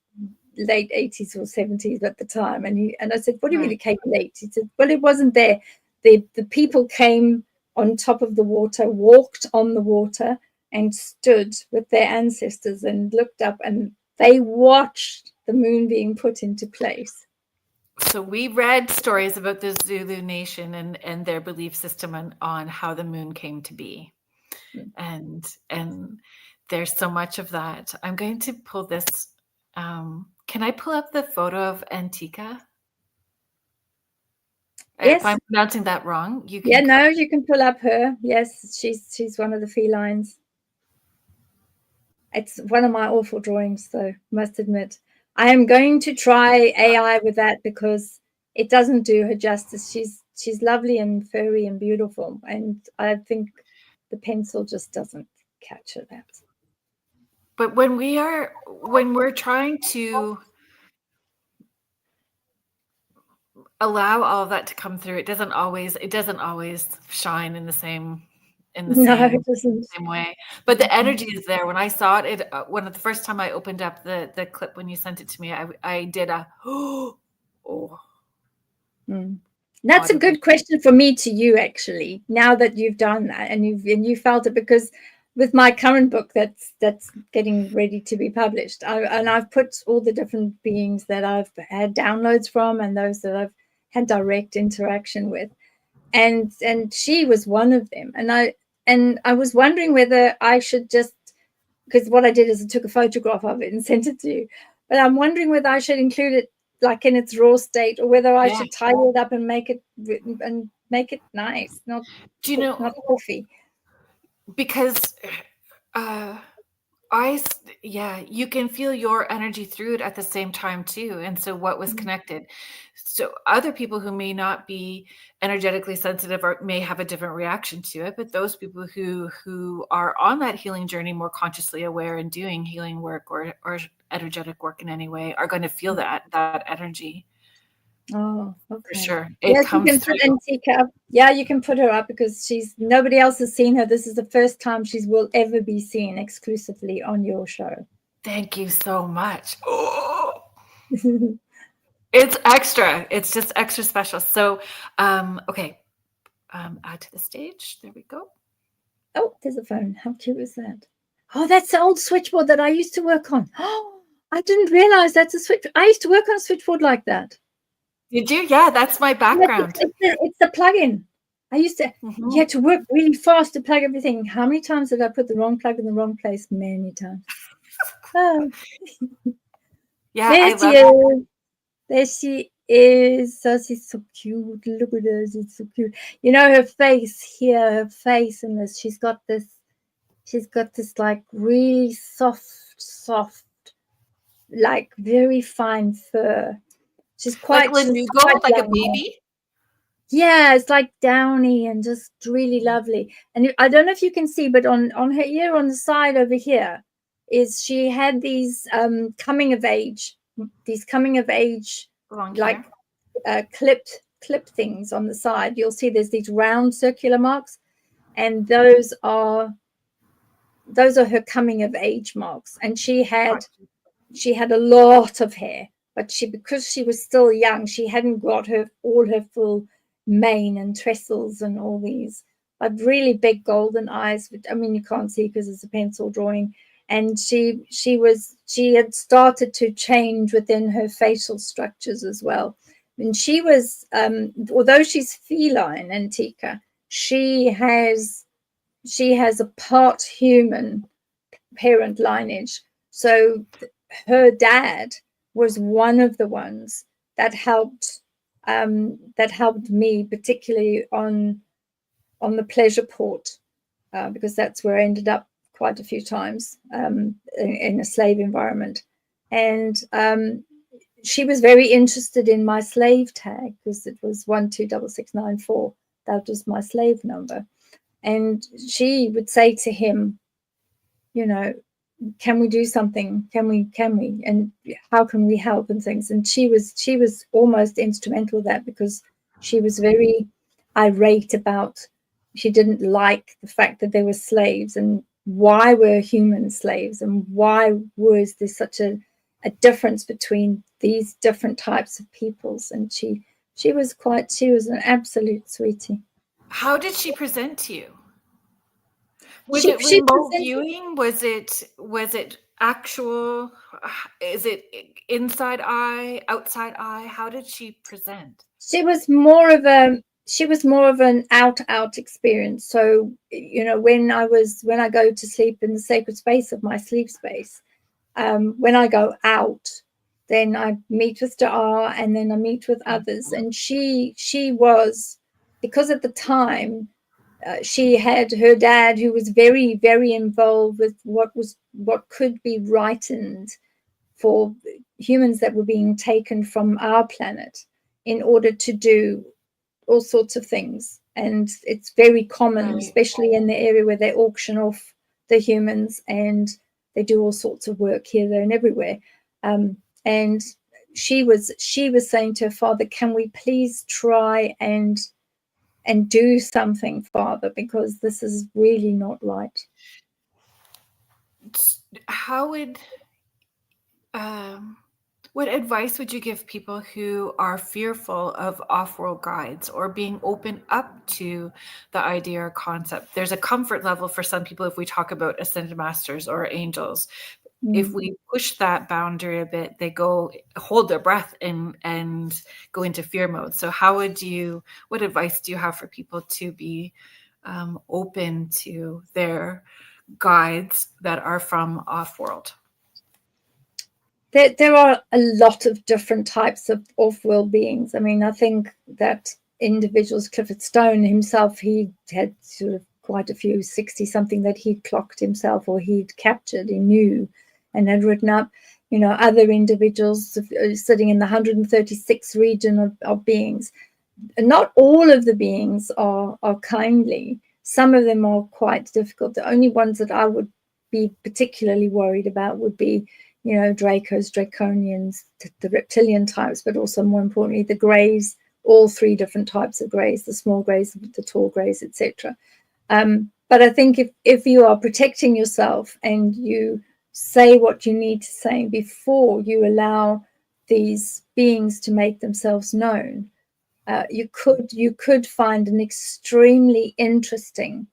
late 80s or 70s at the time. And I said, what do you mean it came late? He said, well, it wasn't there. The people came on top of the water, walked on the water, and stood with their ancestors and looked up, and they watched the moon being put into place. So we read stories about the Zulu nation and their belief system on how the moon came to be. And there's so much of that. I'm going to pull this. Can I pull up the photo of Antika? Yes. If I'm pronouncing that wrong, you can. Yeah, no, you can pull up her. Yes, she's one of the felines. It's one of my awful drawings, though, must admit. I am going to try AI with that because it doesn't do her justice. She's lovely and furry and beautiful, and I think the pencil just doesn't capture that. But when we're trying to allow all of that to come through, it doesn't always shine in the same same way. But the energy is there. When I saw it, when the first time I opened up the clip when you sent it to me, I did a oh. That's a good question for me to you, actually, now that you've done that and you felt it, because with my current book that's getting ready to be published, I've put all the different beings that I've had downloads from and those that I've had direct interaction with, and she was one of them, and I was wondering whether I should just, because what I did is I took a photograph of it and sent it to you, but I'm wondering whether I should include it like in its raw state, or whether I should tidy it up and make it nice, not coffee. Because you can feel your energy through it at the same time too. And so what was connected? So other people who may not be energetically sensitive or may have a different reaction to it, but those people who are on that healing journey, more consciously aware and doing healing work or energetic work in any way, are going to feel that energy. Oh, okay. For sure. Yes, you can put Antika up. Yeah, you can put her up because nobody else has seen her. This is the first time she will ever be seen exclusively on your show. Thank you so much. Oh. It's extra. It's just extra special. So, okay. Add to the stage. There we go. Oh, there's a phone. How cute is that? Oh, that's the old switchboard that I used to work on. Oh, I didn't realize that's a switch. I used to work on a switchboard like that. Did you? Yeah, that's my background. It's the plug-in. I used to, you had to work really fast to plug everything. How many times did I put the wrong plug in the wrong place? Many times. Oh. Yeah, there she is. There she is. Oh, she's so cute. Look at her. She's so cute. You know, her face here, her face in this. She's got this like really soft, like very fine fur. She's quite like Lanugo, like a baby. Yeah, it's like downy and just really lovely. And I don't know if you can see, but on her ear on the side over here she had these coming of age like clipped things on the side. You'll see there's these round circular marks, and those are her coming of age marks. And she had a lot of hair, but because she was still young, she hadn't got all her full mane and trestles and all these really big golden eyes. I mean, you can't see because it's a pencil drawing. And she had started to change within her facial structures as well. And she was, although she's feline, Antika, she has a part human parent lineage. So her dad was one of the ones that helped me, particularly on the pleasure port, because that's where I ended up quite a few times in a slave environment. And she was very interested in my slave tag because it was 126694. That was my slave number. And she would say to him, you know, can we do something? Can we? And how can we help and things? And she was almost instrumental in that, because she was very irate about, she didn't like the fact that there were slaves, and why were human slaves, and why was there such a difference between these different types of peoples. And she was an absolute sweetie. How did she present to you? Was it remote viewing? Was it actual? Is it inside eye, outside eye? How did she present? She was more of an out experience. So, you know, when I go to sleep in the sacred space of my sleep space, when I go out, then I meet with Da'ar, and then I meet with others. And she was, because at the time, she had her dad, who was very, very involved with what could be rightened for humans that were being taken from our planet in order to do all sorts of things. And it's very common, especially in the area where they auction off the humans, and they do all sorts of work here, there, and everywhere. And she was saying to her father, can we please try and do something, Father, because this is really not right. How would what advice would you give people who are fearful of off-world guides or being open up to the idea or concept? There's a comfort level for some people if we talk about ascended masters or angels. If we push that boundary a bit, they hold their breath and go into fear mode. So what advice do you have for people to be open to their guides that are from off-world? There are a lot of different types of off-world beings. I mean, I think that individuals, Clifford Stone himself, he had sort of quite a few, 60-something that he'd clocked himself, or he'd captured, he knew, and had written up. You know, other individuals sitting in the 136 region of beings. Not all of the beings are kindly. Some of them are quite difficult. The only ones that I would be particularly worried about would be, you know, Dracos, Draconians, the reptilian types, but also more importantly, the greys, all three different types of greys, the small greys, the tall greys, etc. But I think if you are protecting yourself and you say what you need to say before you allow these beings to make themselves known, you could find an extremely interesting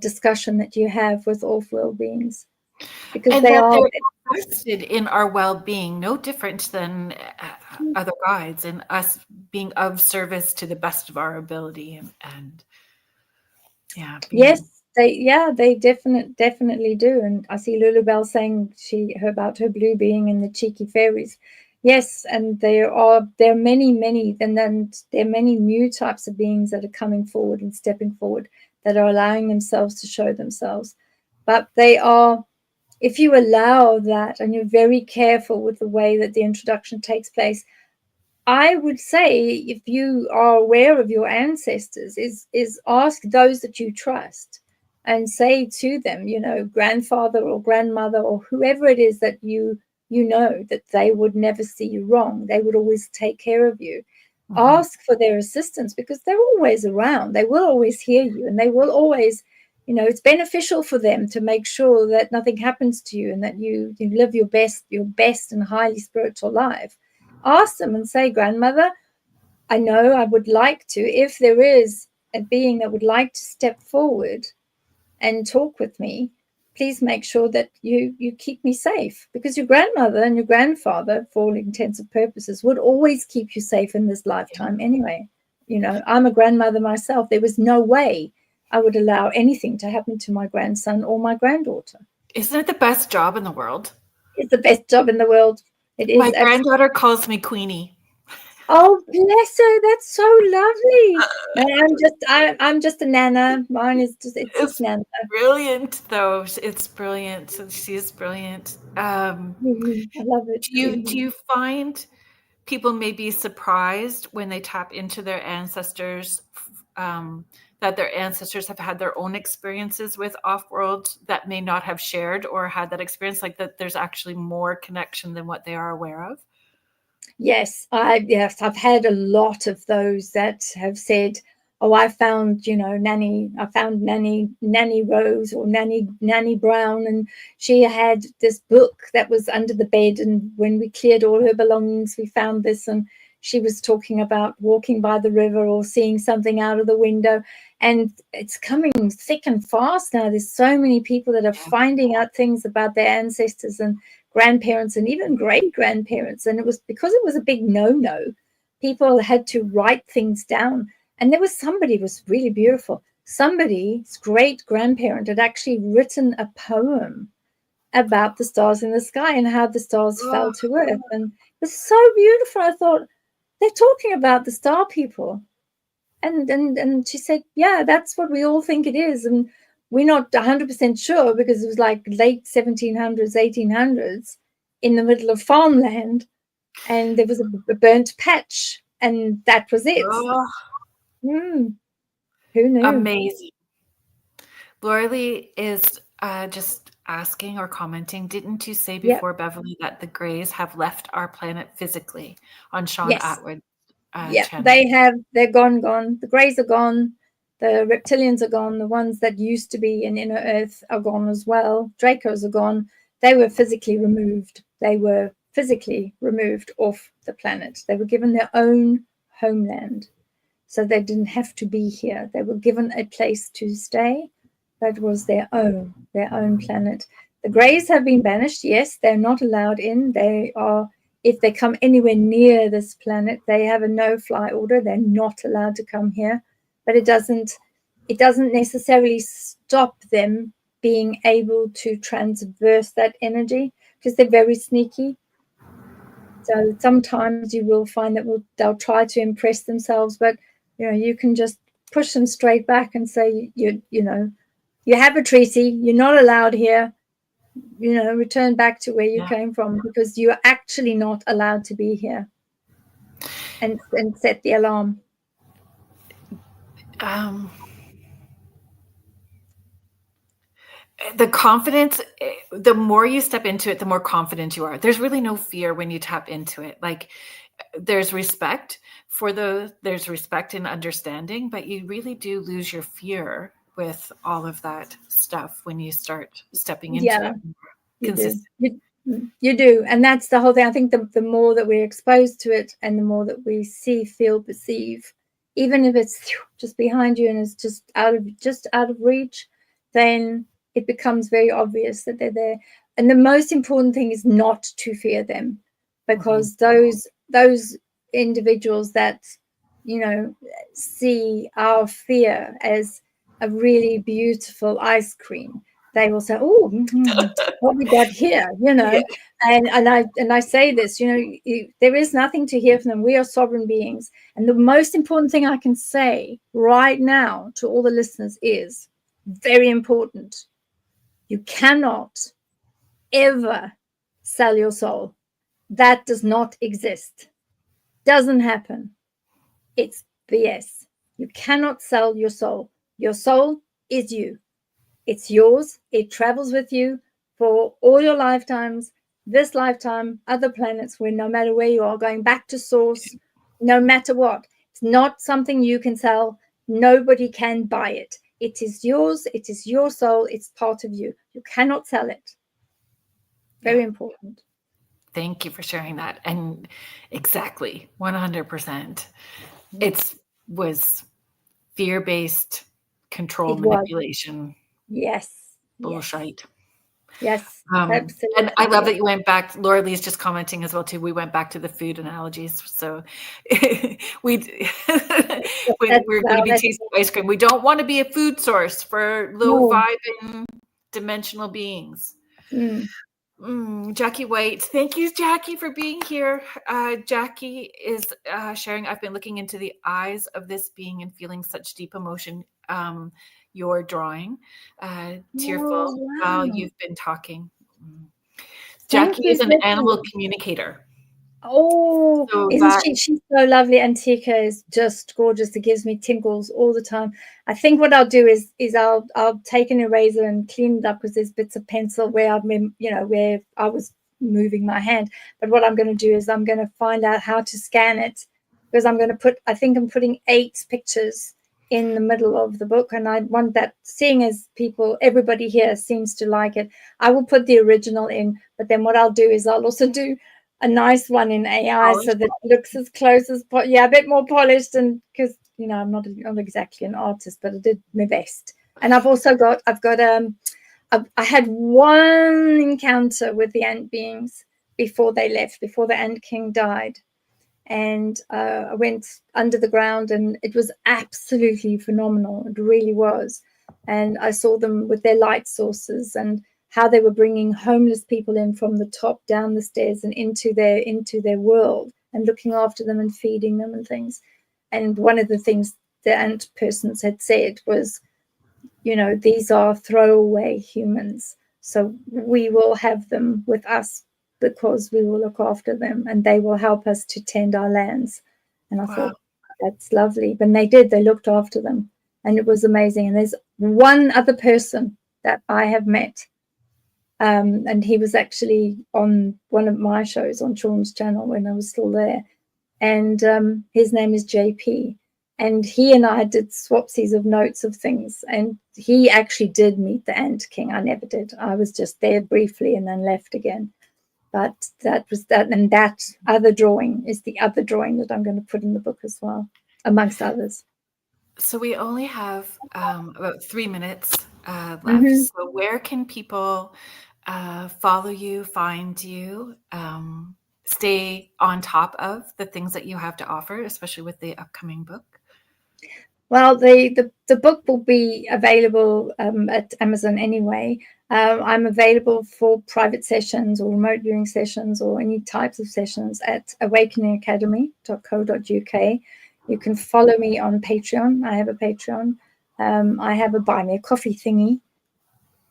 discussion that you have with off-world beings, because they are interested in our well-being, no different than other guides, and us being of service to the best of our ability. And yes, they definitely do. And I see Lulubelle saying about her blue being and the cheeky fairies. Yes, and there are many, and then there are many new types of beings that are coming forward and stepping forward, that are allowing themselves to show themselves. But they are, if you allow that and you're very careful with the way that the introduction takes place, I would say, if you are aware of your ancestors, is ask those that you trust and say to them, you know, grandfather or grandmother or whoever it is that you know, that they would never see you wrong. They would always take care of you. Mm-hmm. Ask for their assistance, because they're always around. They will always hear you, and they will always, you know, it's beneficial for them to make sure that nothing happens to you and that you live your best and highly spiritual life. Ask them and say, grandmother, I know I would like to, if there is a being that would like to step forward and talk with me, please make sure that you keep me safe, because your grandmother and your grandfather, for all intents and purposes, would always keep you safe in this lifetime anyway. You know, I'm a grandmother myself. There was no way I would allow anything to happen to my grandson or my granddaughter. Isn't it the best job in the world? It's the best job in the world. It is. My granddaughter calls me Queenie. Oh, bless her! That's so lovely. And I'm just a nana. Mine is it's nana. Brilliant, though. It's brilliant. She's brilliant. I love it. Do you find people may be surprised when they tap into their ancestors that their ancestors have had their own experiences with off-world that may not have shared or had that experience, like that there's actually more connection than what they are aware of? Yes, I've had a lot of those that have said, "Oh, I found, Nanny Rose or Nanny Brown, and she had this book that was under the bed, and when we cleared all her belongings, we found this, and she was talking about walking by the river or seeing something out of the window." And it's coming thick and fast now. There's so many people that are finding out things about their ancestors and grandparents and even great grandparents. And it was because it was a big no. People had to write things down. And there was somebody, it was really beautiful. Somebody's great grandparent had actually written a poem about the stars in the sky and how the stars fell to earth. And it was so beautiful. I thought, they're talking about the star people. And she said, yeah, that's what we all think it is. And we're not 100% sure because it was like late 1700s, 1800s in the middle of farmland. And there was a burnt patch. And that was it. Who knew? Amazing. Laura-Lee is just asking or commenting, didn't you say before, Beverli, that the Greys have left our planet physically on Sean Atwood? Channel? They're gone. The Greys are gone. The reptilians are gone. The ones that used to be in Inner Earth are gone as well. Dracos are gone. They were physically removed. They were physically removed off the planet. They were given their own homeland. So they didn't have to be here. They were given a place to stay that was their own planet. The Greys have been banished. Yes, they're not allowed in. They are, if they come anywhere near this planet, they have a no-fly order. They're not allowed to come here. But it doesn't necessarily stop them being able to transverse that energy because they're very sneaky. So sometimes you will find that they'll try to impress themselves, but you can just push them straight back and say, you have a treaty, you're not allowed here, return back to where you came from because you're actually not allowed to be here, and set the alarm. The confidence, the more you step into it, the more confident you are. There's really no fear when you tap into it. Like there's respect there's respect and understanding, but you really do lose your fear with all of that stuff when you start stepping into it. You do. And that's the whole thing. I think the more that we're exposed to it and the more that we see, feel, perceive, even if it's just behind you and it's just out of reach, then it becomes very obvious that they're there. And the most important thing is not to fear them, because those individuals that, see our fear as a really beautiful ice cream, they will say, "Oh, what we got here," And I say this, there is nothing to hear from them. We are sovereign beings. And the most important thing I can say right now to all the listeners is very important. You cannot ever sell your soul. That does not exist. Doesn't happen. It's BS. You cannot sell your soul. Your soul is you. It's yours. It travels with you for all your lifetimes, this lifetime, other planets, where no matter where you are, going back to source, no matter what. It's not something you can sell. Nobody can buy it. It is yours. It is your soul. It's part of you. You cannot sell it. Very important. Thank you for sharing that. And exactly, 100%. It was fear-based control, manipulation. Yes. Bullshit. Yes, absolutely. And I love that you went back. Laura-Lee's just commenting as well too. We went back to the food analogies. So we're going to be tasting ice cream. We don't want to be a food source for low vibing dimensional beings. Jackie White. Thank you, Jackie, for being here. Jackie is sharing, I've been looking into the eyes of this being and feeling such deep emotion. You're drawing tearful while you've been talking. Jackie is an animal communicator. Oh, So isn't that she's so lovely. Antica is just gorgeous. It gives me tingles all the time. I think what I'll do is I'll take an eraser and clean it up because there's bits of pencil where I've been, where I was moving my hand. But what I'm going to do is I'm going to find out how to scan it, because I think I'm putting 8 pictures in the middle of the book, and I want that, seeing as everybody here seems to like it, I will put the original in, but then what I'll do is I'll also do a nice one in AI so that it looks as close as a bit more polished, and because I'm not exactly an artist, but I did my best. And I had one encounter with the ant beings before they left, before the ant king died, and I went under the ground, and it was absolutely phenomenal. It really was. And I saw them with their light sources and how they were bringing homeless people in from the top down the stairs and into their world, and looking after them and feeding them and things. And one of the things the ant persons had said was, these are throwaway humans, so we will have them with us because we will look after them and they will help us to tend our lands. And I thought, that's lovely. But they did, they looked after them, and it was amazing. And there's one other person that I have met, and he was actually on one of my shows on Sean's channel when I was still there. And his name is JP. And he and I did swapsies of notes of things. And he actually did meet the Ant King. I never did. I was just there briefly and then left again. But that was that. And that other drawing is the other drawing that I'm going to put in the book as well, amongst others. So we only have about 3 minutes left. So where can people follow you, find you, stay on top of the things that you have to offer, especially with the upcoming book? Well, the book will be available at Amazon anyway. I'm available for private sessions or remote viewing sessions or any types of sessions at awakeningacademy.co.uk. You can follow me on Patreon. I have a Patreon. I have a Buy Me a Coffee thingy.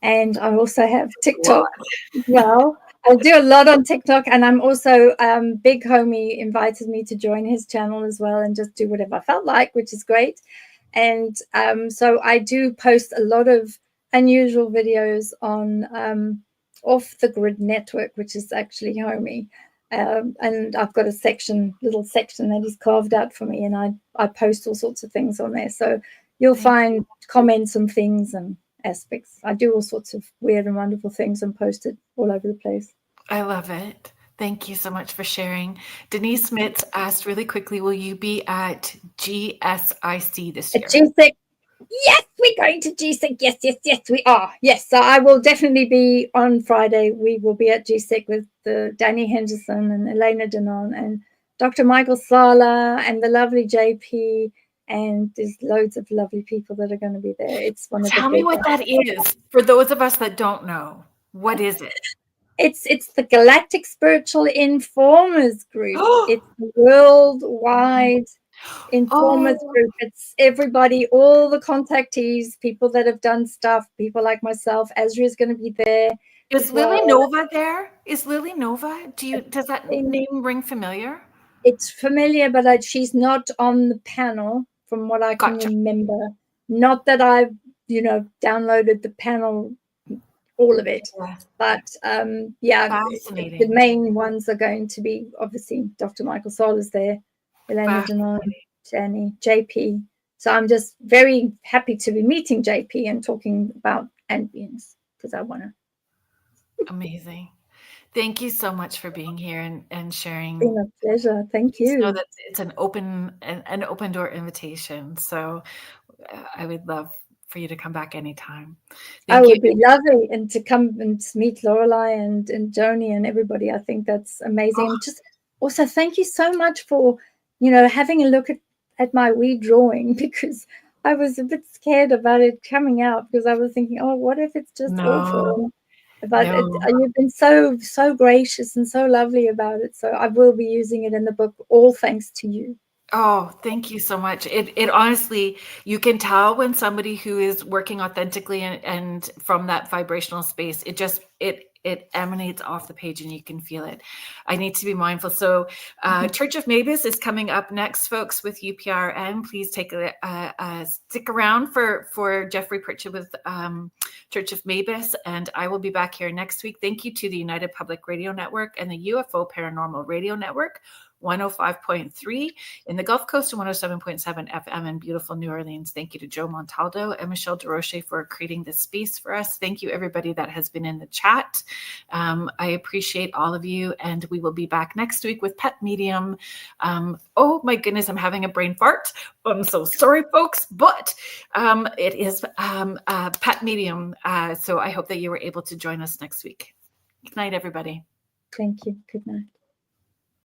And I also have TikTok as well. I do a lot on TikTok, and I'm also Big Homie invited me to join his channel as well and just do whatever I felt like, which is great. And so I do post a lot of unusual videos on Off the Grid Network, which is actually Homie. And I've got a little section that he's carved out for me, and I post all sorts of things on there. So you'll find comments and things and aspects. I do all sorts of weird and wonderful things and post it all over the place. I love it. Thank you so much for sharing. Denise Smith asked really quickly, will you be at GSIC this year? At GSIC? Yes, we're going to GSIC. Yes, we are. Yes, so I will definitely be on Friday. We will be at GSIC with Danny Henderson and Elena Denon and Dr. Michael Sala and the lovely JP. And there's loads of lovely people that are going to be there. It's one of Tell me what that is for those of us that don't know. What is it? It's the Galactic Spiritual Informers Group. It's the worldwide Informers Group. It's everybody, all the contactees, people that have done stuff, people like myself. Ezra is going to be there. Is Lily Nova there? Is Lily Nova? Does that name ring familiar? It's familiar, but she's not on the panel from what I can remember. Not that I've, downloaded the panel, all of it. But the main ones are going to be obviously Dr. Michael Sol is there, Elena Denon, Jenny, JP. So I'm just very happy to be meeting JP and talking about ant beings because I want to. Amazing. Thank you so much for being here and sharing. It's been a pleasure. Thank you. Know that it's an open door invitation. So I would love for you to come back anytime. I would be lovely, and to come and meet Lorelei and Joni and everybody. I think that's amazing. And just also thank you so much for, having a look at my wee drawing, because I was a bit scared about it coming out because I was thinking, oh, what if it's just awful? But you've been so gracious and so lovely about it. So I will be using it in the book, all thanks to you. Oh, thank you so much. It honestly, you can tell when somebody who is working authentically and from that vibrational space, it it emanates off the page and you can feel it. I need to be mindful. So Church of Mavis is coming up next, folks, with UPRN. Please take a stick around for Jeffrey Pritchett with Church of Mavis, and I will be back here next week. Thank you to the United Public Radio Network and the UFO Paranormal Radio Network, 105.3 in the Gulf Coast and 107.7 FM in beautiful New Orleans. Thank you to Joe Montaldo and Michelle DeRoche for creating this space for us. Thank you, everybody that has been in the chat. I appreciate all of you, and we will be back next week with Pet Medium. Oh my goodness, I'm having a brain fart. I'm so sorry, folks, but it is Pet Medium. So I hope that you were able to join us next week. Good night, everybody. Thank you. Good night.